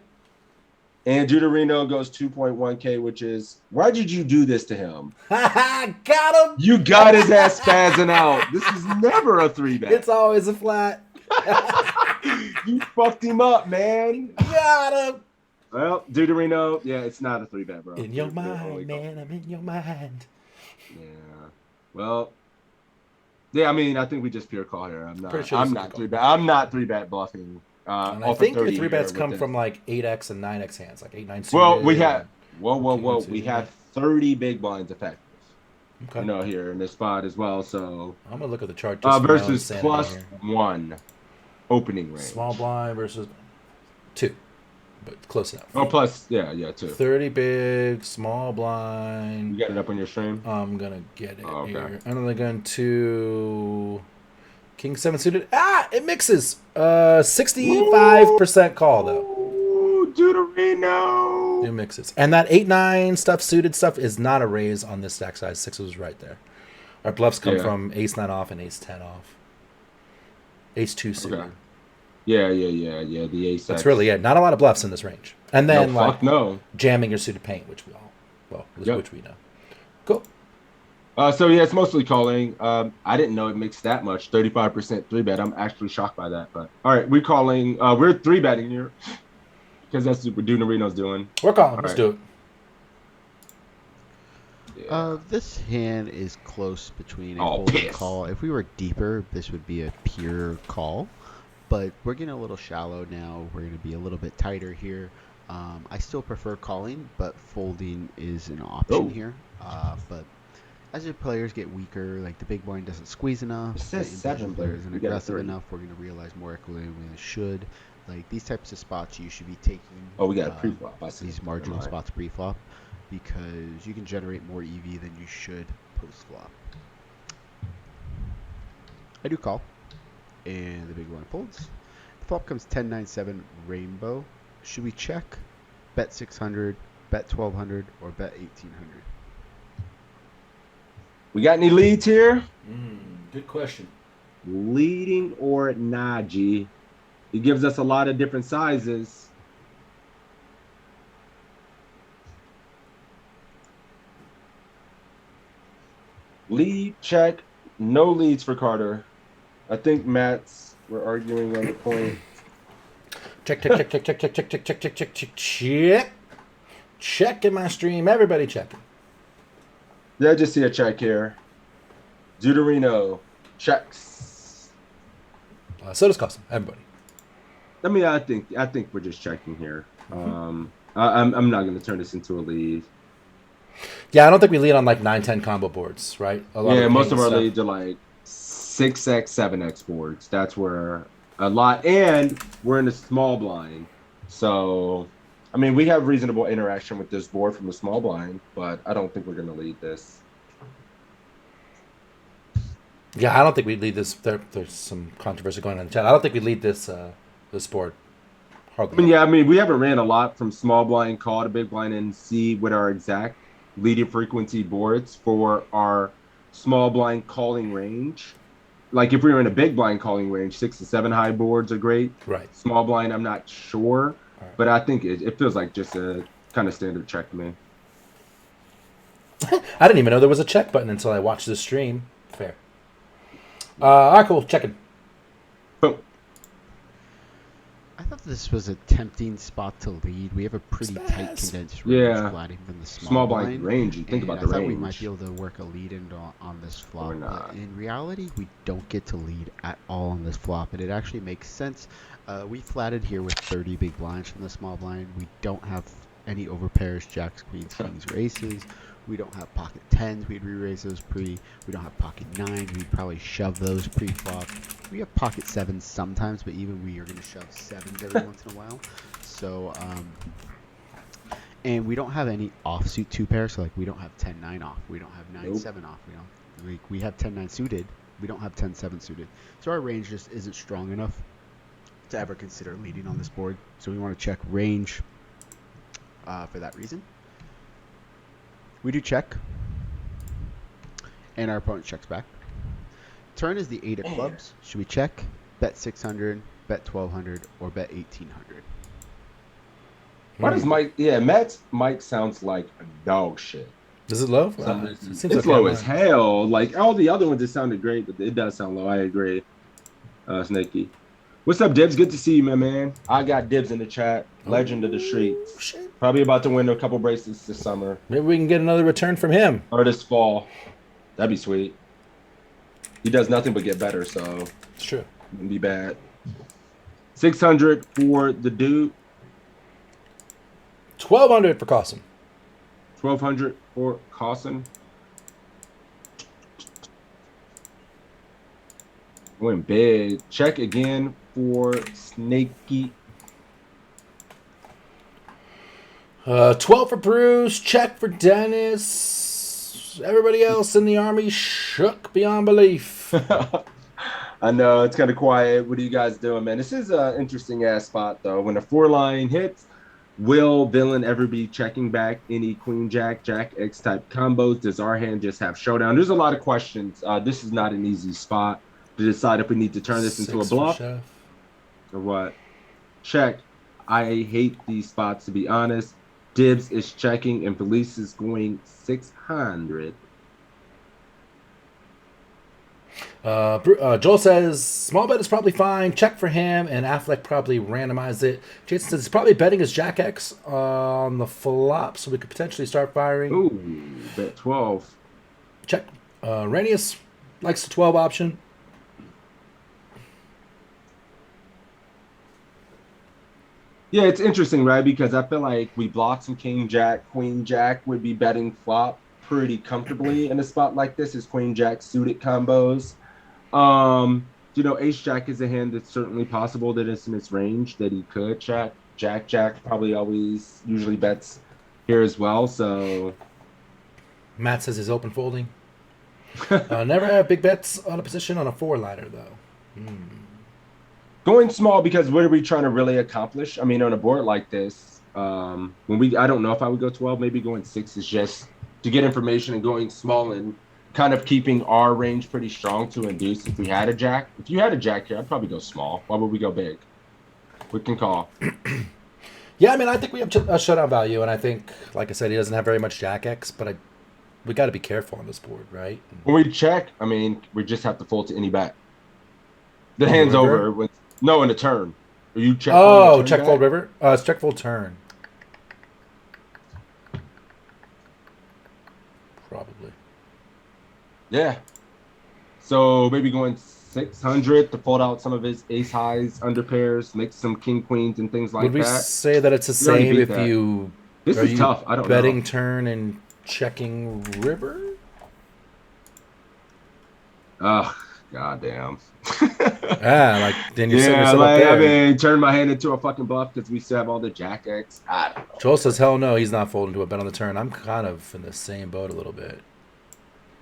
And Deuterino goes 2.1K, which is, why did you do this to him? Got him. You got his ass spazzing out. This is never a 3-bet. It's always a flat. You fucked him up, man. Got him. Well, Deuterino, yeah, it's not a 3-bet, bro. In your You're only mind, man. I'm in your mind. Yeah. Well, yeah, I mean, I think we just pure call here. I'm Pretty sure not this is a 3-bet. I'm not 3-bet bluffing. And I Off of think your 30 three bets here come with from this. like 8x and 9x hands, like 8-9 suited. Well, we have whoa. King We suited, have 30 big blinds effective. Okay. you know, here in this spot as well. So I'm gonna look at the chart just for my own versus sanity here. +1 opening range. Small blind versus 2, but close enough. Oh, plus, yeah, 2. 30 big, small You blind. got it up on your stream? I'm gonna get it Okay. here. I'm only going to King 7 suited. It mixes. 65% call though. Ooh, Deuterino. It mixes. And that 8-9 stuff, suited stuff, is not a raise on this stack size. 6 was right there. Our bluffs come from ace-9 off and ace-10 off. Ace-2 suited. Okay. Yeah. The ace. That's really it. Not a lot of bluffs in this range. And then no. Jamming your suited paint, which we all, which we know. Cool. So yeah, it's mostly calling. I didn't know it mixed that much. 35% 3-bet. I'm actually shocked by that. But all right, we're calling. We're 3-betting here because that's what Deuterino's doing. We're calling. Let's do it. Yeah. This hand is close between a fold and call. If we were deeper, this would be a pure call. But we're getting a little shallow now. We're going to be a little bit tighter here. I still prefer calling, but folding is an option here. But as your players get weaker, like the big blind doesn't squeeze enough, the individual player isn't aggressive enough, we're going to realize more equilibrium than it should. Like these types of spots, you should be taking. We got a pre-flop. These marginal spots pre-flop, because you can generate more EV than you should post-flop. I do call, and the big blind folds. The flop comes 10-9-7 rainbow. Should we check, bet 600, bet 1200, or bet 1800? We got any leads here? Good question. Leading or Najee? He gives us a lot of different sizes. Lead, check. No leads for Carter. I think we're arguing on the point. Check. Check in my stream. Everybody checking. Yeah, I just see a check here. Deuterino checks. So does Custom. Everybody. I mean, I think we're just checking here. I'm not going to turn this into a lead. Yeah, I don't think we lead on like 9-10 combo boards, right? Most of our leads are like 6x, 7x boards. That's where a lot, and we're in a small blind. So, I mean, we have reasonable interaction with this board from the small blind, but I don't think we're going to lead this. Yeah, I don't think we lead this. There's some controversy going on in the chat. I don't think we lead this this board. Hardly. I mean, we haven't ran a lot from small blind call to big blind and see what our exact leading frequency boards for our small blind calling range. Like if we were in a big blind calling range, 6 to 7 high boards are great. Right. Small blind, I'm not sure, but I think it feels like just a kind of standard check to me. I didn't even know there was a check button until I watched the stream. Fair. All right, cool. Checking. Boom. I thought this was a tempting spot to lead. We have a pretty tight condensed range, flatting from the small blind range. You think about the range. I thought we might be able to work a lead in on this flop. But in reality, we don't get to lead at all on this flop, and it actually makes sense. We flatted here with 30 big blinds from the small blind. We don't have any overpairs, jacks, queens, kings, or aces. We don't have pocket 10s. We'd re-raise those pre. We don't have pocket 9s. We'd probably shove those pre-flop. We have pocket 7s sometimes, but even we are going to shove 7s every once in a while. So, and we don't have any offsuit 2 pairs. So, like, we don't have 10-9 off. We don't have 9-7 off. We have 10-9 suited. We don't have 10-7 suited. So our range just isn't strong enough to ever consider leading on this board. So we want to check range for that reason. We do check, and our opponent checks back. Turn is the 8 of clubs. Should we check, bet 600, bet 1200, or bet 1800? Why does Mike? Yeah, Mike sounds like a dog shit. Is it low? It's low as hell. Like all the other ones, it sounded great, but it does sound low. I agree. Snaky. What's up, Dibs? Good to see you, my man. I got Dibs in the chat. Legend of the streets. Probably about to win a couple bracelets this summer. Maybe we can get another return from him. Or this fall. That'd be sweet. He does nothing but get better, so it's true. Wouldn't be bad. 600 for the dude. 1200 for Cossin. 1200 for Cossin. Going big. Check again for Snaky. 12 for Bruce. Check for Dennis. Everybody else in the army shook beyond belief. I know it's kind of quiet. What are you guys doing, man? This is an interesting ass spot though. When the 4-line hits, will villain ever be checking back any Queen Jack, Jack X type combos? Does our hand just have showdown? There's a lot of questions. This is not an easy spot to decide if we need to turn this into a bluff or what. Check. I hate these spots, to be honest. Dibs is checking and Felice is going 600. Joel says small bet is probably fine. Check for him, and Affleck probably randomize it. Jason says he's probably betting his Jack X on the flop, so we could potentially start firing. Ooh, bet 12. Check. Ranius likes the 12 option. Yeah, it's interesting, right? Because I feel like we block some King Jack. Queen Jack would be betting flop pretty comfortably in a spot like this. Is Queen Jack suited combos. Ace Jack is a hand that's certainly possible that is in its range that he could check. Jack probably always usually bets here as well. So Matt says he's open folding. Never have big bets on a position on a 4-liner though. Going small because what are we trying to really accomplish? I mean, on a board like this, I don't know if I would go 12. Maybe going 6 is just to get information and going small and kind of keeping our range pretty strong to induce if we had a jack. If you had a jack here, I'd probably go small. Why would we go big? We can call. Yeah, I mean, I think we have a showdown value, and I think, like I said, he doesn't have very much Jack X, but we got to be careful on this board, right? When we check, I mean, we just have to fold to any bet. The hand's over. In the turn. Are you check? Oh, check fold river? It's check fold turn. Probably. Yeah. So maybe going 600 to fold out some of his ace highs, under pairs, make some king queens and things like that. Would we say that it's the same if you... This is tough. I don't know. Betting turn and checking river? Ugh. Goddamn. Then you're setting yourself up there. I mean, turn my hand into a fucking bluff because we still have all the Jack X. I don't know. Joel says, hell no, he's not folding to a bet on the turn. I'm kind of in the same boat a little bit.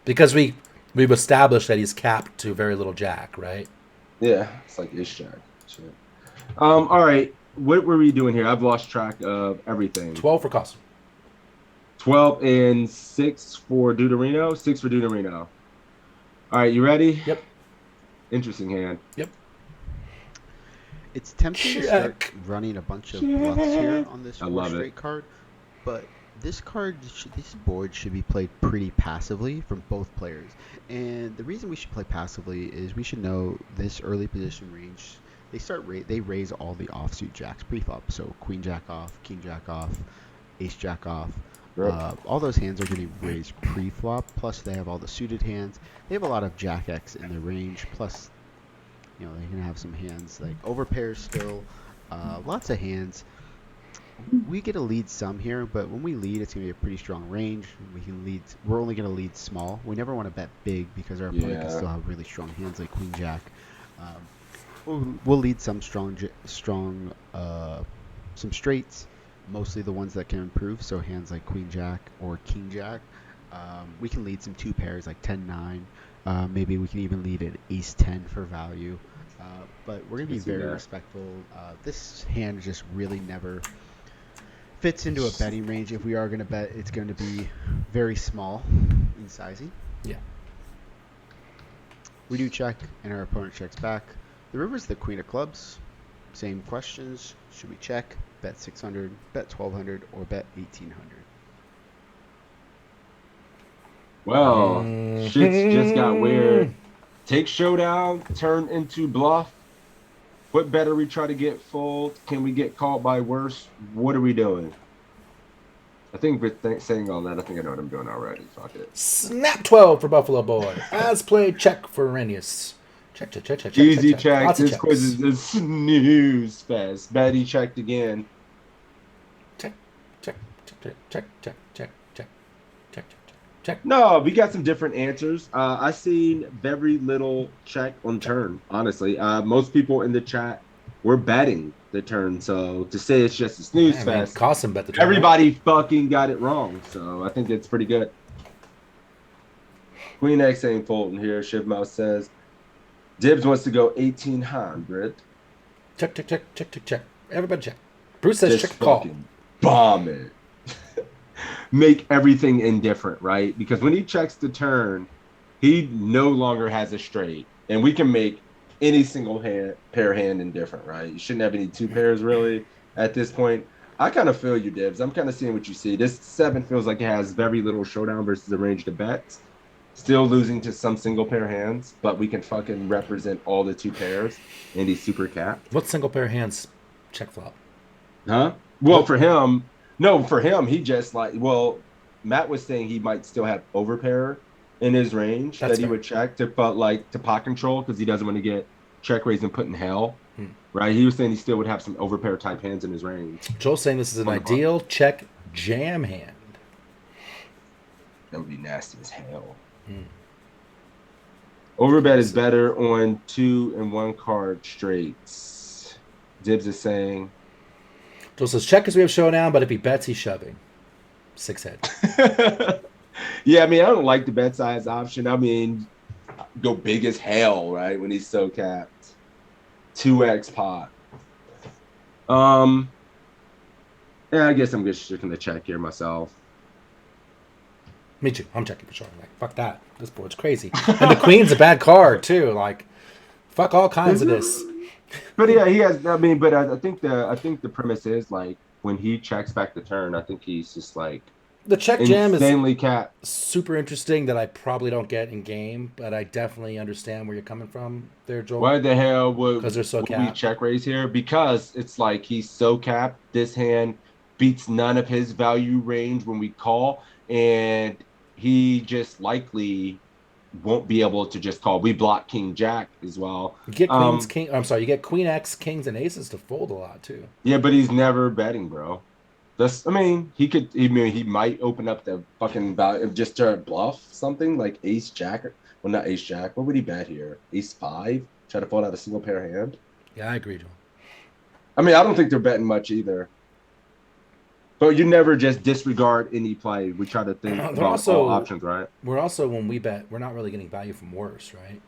Because we've established that he's capped to very little Jack, right? Yeah, it's like ish Jack. Shit. All right. What were we doing here? I've lost track of everything. 12 for Costa. 12 and 6 for Deuterino. 6 for Deuterino. All right, you ready? Yep. Interesting hand. Yep. It's tempting to start running a bunch of bluffs here on this four straight card, but this board should be played pretty passively from both players. And the reason we should play passively is we should know this early position range. They raise all the offsuit jacks pre-flop. So queen jack off, king jack off, ace jack off. All those hands are going to be raised pre-flop. Plus they have all the suited hands. They have a lot of jack X in their range. Plus, they're going to have some hands like overpairs still. Lots of hands. We get to lead some here, but when we lead, it's going to be a pretty strong range. We're only going to lead small. We never want to bet big because our opponent can still have really strong hands like queen jack. We'll lead some some straights, mostly the ones that can improve. So hands like queen jack or king jack. We can lead some two pairs like 10-9. Maybe we can even lead an ace-10 for value. But we're going to be very respectful. This hand just really never fits into a betting range. If we are going to bet, it's going to be very small in sizing. Yeah. We do check, and our opponent checks back. The river's the queen of clubs. Same questions. Should we check, bet 600, bet 1200, or bet 1800? Well, shit's just got weird. Take showdown, turn into bluff. What better we try to get fold? Can we get caught by worse? What are we doing? I think with saying all that, I think I know what I'm doing already. Fuck it. Snap 12 for Buffalo Boy. As played, check for Renius. Check. Easy check. This quiz is a snooze fest. Betty checked again. Check. Check. No, we got some different answers. I seen very little check on turn, honestly. Most people in the chat were betting the turn. So to say it's just a snooze Yeah, I mean, fest, Costin bet the turn. everybody fucking got it wrong. So I think it's pretty good. Queen X ain't folding here. Shiv Mouse says Dibs wants to go 1800. Check, check, check, check, check, check. Everybody check. Bruce says Just check call. fucking bomb it. Make everything indifferent, right? Because when he checks the turn, he no longer has a straight, and we can make any single pair hand indifferent, right? You shouldn't have any two pairs really at this point. I kind of feel you, Dibs. I'm kind of seeing what you see. This 7 feels like it has very little showdown versus the range to bet. Still losing to some single pair hands, but we can fucking represent all the 2 pairs, and he's super capped. What single pair hands check flop? Huh? Well, for him, no, for him, he just Matt was saying he might still have overpair in his range that he would check to pot control because he doesn't want to get check raised and put in hell. Right? He was saying he still would have some overpair type hands in his range. Joel's saying this is an ideal check jam hand. That would be nasty as hell. Overbet is better on 2 and 1 card straights. Dibs is saying. Joel says check because we have showdown, but if he bets, he's shoving. 6 head. Yeah, I mean, I don't like the bet size option. I mean, go big as hell, right? When he's so capped. 2x pot. Yeah, I guess I'm just gonna check here myself. Me too. I'm checking for sure. Like, fuck that. This board's crazy. And the queen's a bad card too. Like, fuck all kinds of this. But yeah, he has. I mean, but I think the premise is like when he checks back the turn, I think he's just like the check jam is insanely capped. Super interesting that I probably don't get in game, but I definitely understand where you're coming from there, Joel. Why the hell would they're so capped. We check raise here? Because it's like he's so capped. This hand beats none of his value range when we call, and he just likely won't be able to just call. We block King Jack as well. You get Queen's King. I'm sorry, you get Queen X, Kings, and Aces to fold a lot too. Yeah, but he's never betting, bro. That's. I mean, he could. I mean, he might open up the fucking value just to bluff something like Ace Jack. Well, not Ace Jack. What would he bet here? Ace 5. Try to fold out a single pair hand. Yeah, I agree, Joel. I mean, I don't think they're betting much either. But you never just disregard any play. We try to think about all options, right? We're also, when we bet, we're not really getting value from worse, right?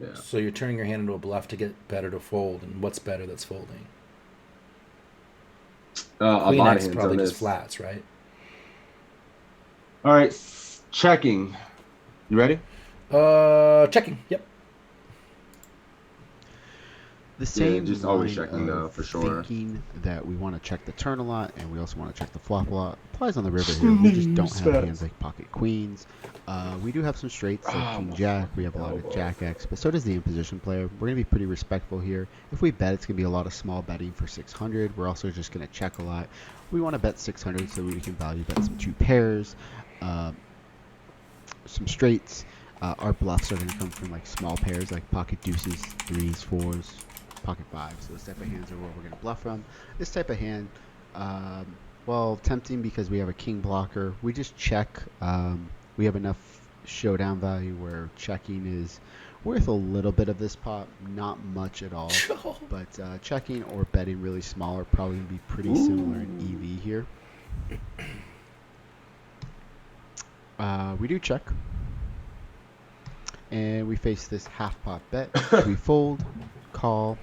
Yeah. So you're turning your hand into a bluff to get better to fold, and what's better that's folding? Queen X probably just flats, right? All right, checking. You ready? Checking. Yep. The same just always checking though, for sure. Thinking that we want to check the turn a lot and we also want to check the flop a lot applies on the river here. We just don't have hands like pocket queens. We do have some straights like King Jack. We have a lot of Jack X, but so does the imposition player. We're gonna be pretty respectful here. If we bet, it's gonna be a lot of small betting for 600. We're also just gonna check a lot. We want to bet 600 so we can value bet some 2 pairs, some straights. Our bluffs are gonna come from like small pairs like pocket deuces, 3s, 4s. Pocket 5s. Those type of hands are where we're going to bluff from. This type of hand, well, tempting because we have a king blocker. We just check. We have enough showdown value where checking is worth a little bit of this pot, not much at all. But checking or betting really small are probably going to be pretty similar in EV here. We do check. And we face this half pot bet. We fold, call,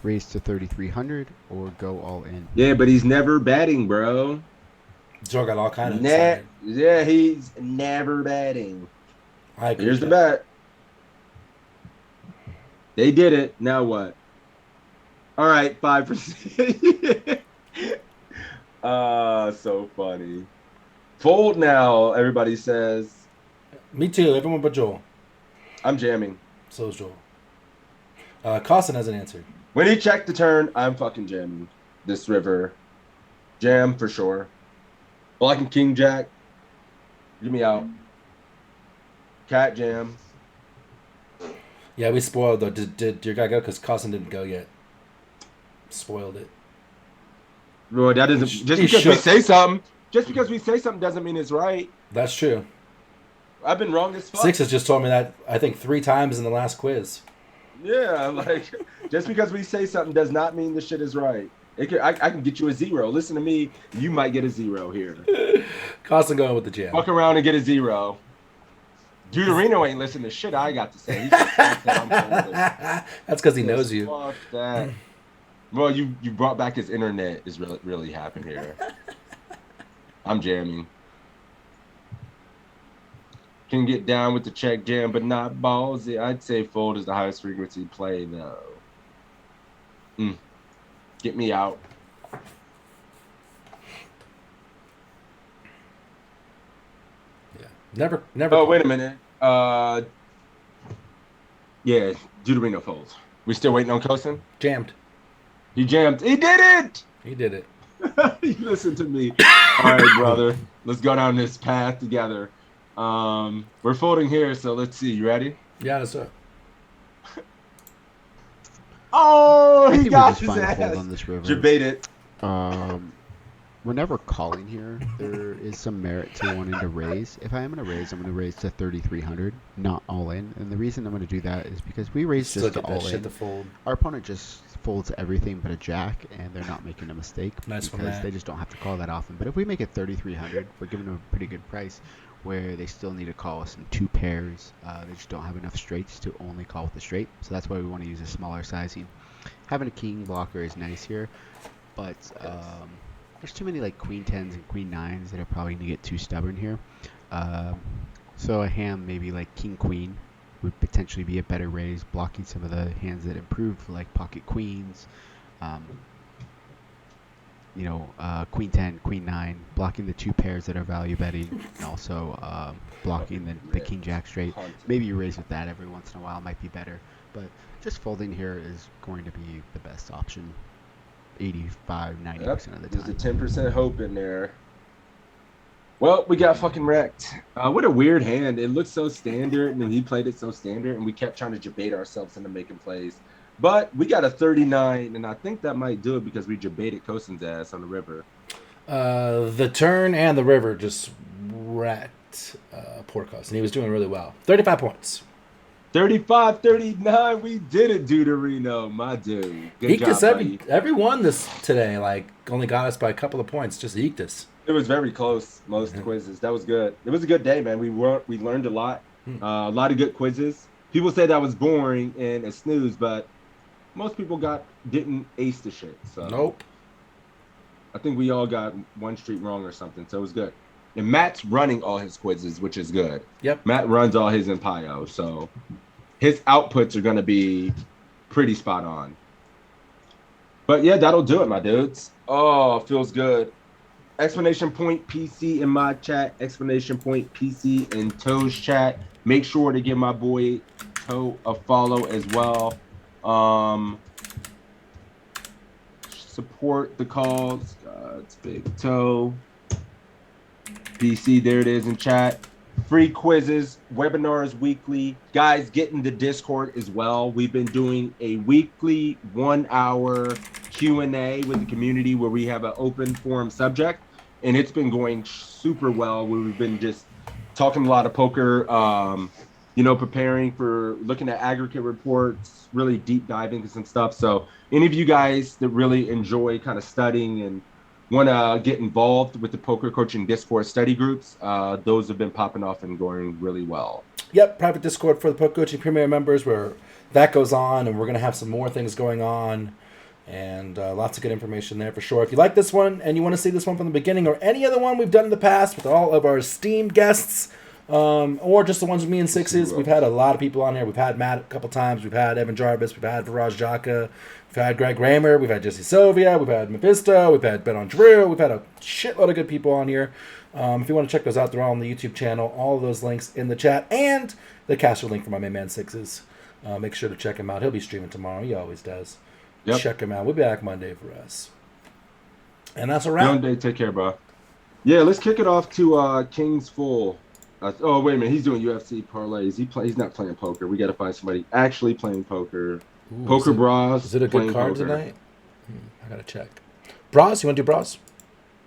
raise to 3,300, or go all in. Yeah, but he's never betting, bro. Joe got all kind of insight. Yeah, he's never betting. Here's the bet. They did it. Now what? All right, 5%. So funny. Fold now, everybody says. Me too, everyone but Joel. I'm jamming. So is Joel. Costin hasn't answered. When he checked the turn, I'm fucking jamming this river. Jam for sure. Blocking King Jack. Get me out. Cat jam. Yeah, we spoiled though. Did your guy go? Because Costin didn't go yet. Spoiled it. Bro, that doesn't. Just because we say something doesn't mean it's right. That's true. I've been wrong as fuck. Sixes just told me that I think 3 times in the last quiz. Yeah, like just because we say something does not mean the shit is right. I can get you a 0. Listen to me, you might get a 0 here. Costin going with the jam. Fuck around and get a 0. Deuterino ain't listening to shit I got to say. He's just, fuck that, I'm foolish. That's because he knows you. Fuck that. Well, you brought back his internet is really happened here. I'm jamming. Can get down with the check jam, but not ballsy. I'd say fold is the highest frequency play, though. Get me out. Yeah. Never. Oh, wait a minute. Yeah, Deuterino folds. We still waiting on Kosin? Jammed. He jammed. He did it! He did it. You listen to me. All right, brother. Let's go down this path together. We're folding here, so let's see. You ready? Yeah, that's it. Oh, he got his fold ass. on this river. Debate it. Whenever calling here, there is some merit to wanting to raise. If I am going to raise, I'm going to raise to 3,300, not all in. And the reason I'm going to do that is because we raise Still just to get that all shit in. to fold. Our opponent just folds everything but a jack, and they're not making a mistake Nice one, because Matt. they just don't have to call that often. But if we make it 3,300, we're giving them a pretty good price where they still need to call us in 2 pairs. They just don't have enough straights to only call with the straight. So that's why we want to use a smaller sizing. Having a king blocker is nice here, but there's too many like queen 10s and queen 9s that are probably going to get too stubborn here. So a hand maybe like king queen would potentially be a better raise, blocking some of the hands that improve like pocket queens, queen 10, queen 9, blocking the 2 pairs that are value betting, and also blocking the king jack straight. Maybe you raise with that every once in a while might be better, but just folding here is going to be the best option 85-90% of the time. There's a 10% hope in there. Well, we got fucking wrecked. What a weird hand. It looked so standard, and he played it so standard, and we kept trying to debate ourselves into making plays. But we got a 39, and I think that might do it because we debated Kosin's ass on the river. The turn and the river just wrecked poor Kosin. He was doing really well. 35 points. 35-39, we did it, Deuterino, my dude. Good Eked job, us buddy. everyone this today. Like only got us by a couple of points. Just eked us. It was very close, most quizzes. That was good. It was a good day, man. We learned a lot. A lot of good quizzes. People said that was boring and a snooze, but most people didn't ace the shit. So nope. I think we all got one street wrong or something, so it was good. And Matt's running all his quizzes, which is good. Yep. Matt runs all his in Pio, so his outputs are going to be pretty spot on. But yeah, that'll do it, my dudes. Oh, feels good. Explanation point PC in my chat. Explanation point PC in Toe's chat. Make sure to give my boy Toe a follow as well. Support the calls. GodsBigToe. PC, there it is in chat. Free quizzes, webinars weekly. Guys, get in the Discord as well. We've been doing a weekly 1-hour Q&A with the community where we have an open forum subject, and it's been going super well. We've been just talking a lot of poker, preparing for looking at aggregate reports, really deep diving into some stuff. So any of you guys that really enjoy kind of studying and want to get involved with the poker coaching Discord study groups, those have been popping off and going really well. Yep, private Discord for the poker coaching premier members where that goes on, and we're going to have some more things going on, and lots of good information there for sure. If you like this one and you want to see this one from the beginning or any other one we've done in the past with all of our esteemed guests, or just the ones with me and Sixes, we've had a lot of people on here. We've had Matt a couple times. We've had Evan Jarvis. We've had Viraj Jaka. We've had Greg Raymer. We've had Jesse Sylvia. We've had Mephisto. We've had Ben on Drew. We've had a shitload of good people on here. If you want to check those out, they're all on the YouTube channel. All of those links in the chat and the caster link for my main man Sixes. Make sure to check him out. He'll be streaming tomorrow. He always does. Yep. Check him out. We'll be back Monday for us. And that's a wrap. Monday, take care, bro. Yeah, let's kick it off to King's Full. Oh, wait a minute. He's doing UFC parlays. He's not playing poker. We got to find somebody actually playing poker. Poker Bras. Is it a good card tonight? I got to check. Bras? You want to do Bras?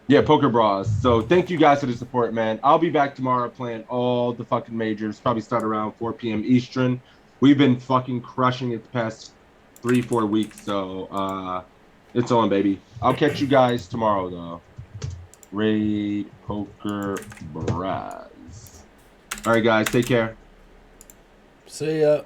Yeah, Poker Bras. So thank you guys for the support, man. I'll be back tomorrow playing all the fucking majors. Probably start around 4 p.m. Eastern. We've been fucking crushing it the past 3-4 weeks. So it's on, baby. I'll catch you guys tomorrow, though. Raid Poker Bras. All right, guys. Take care. See ya.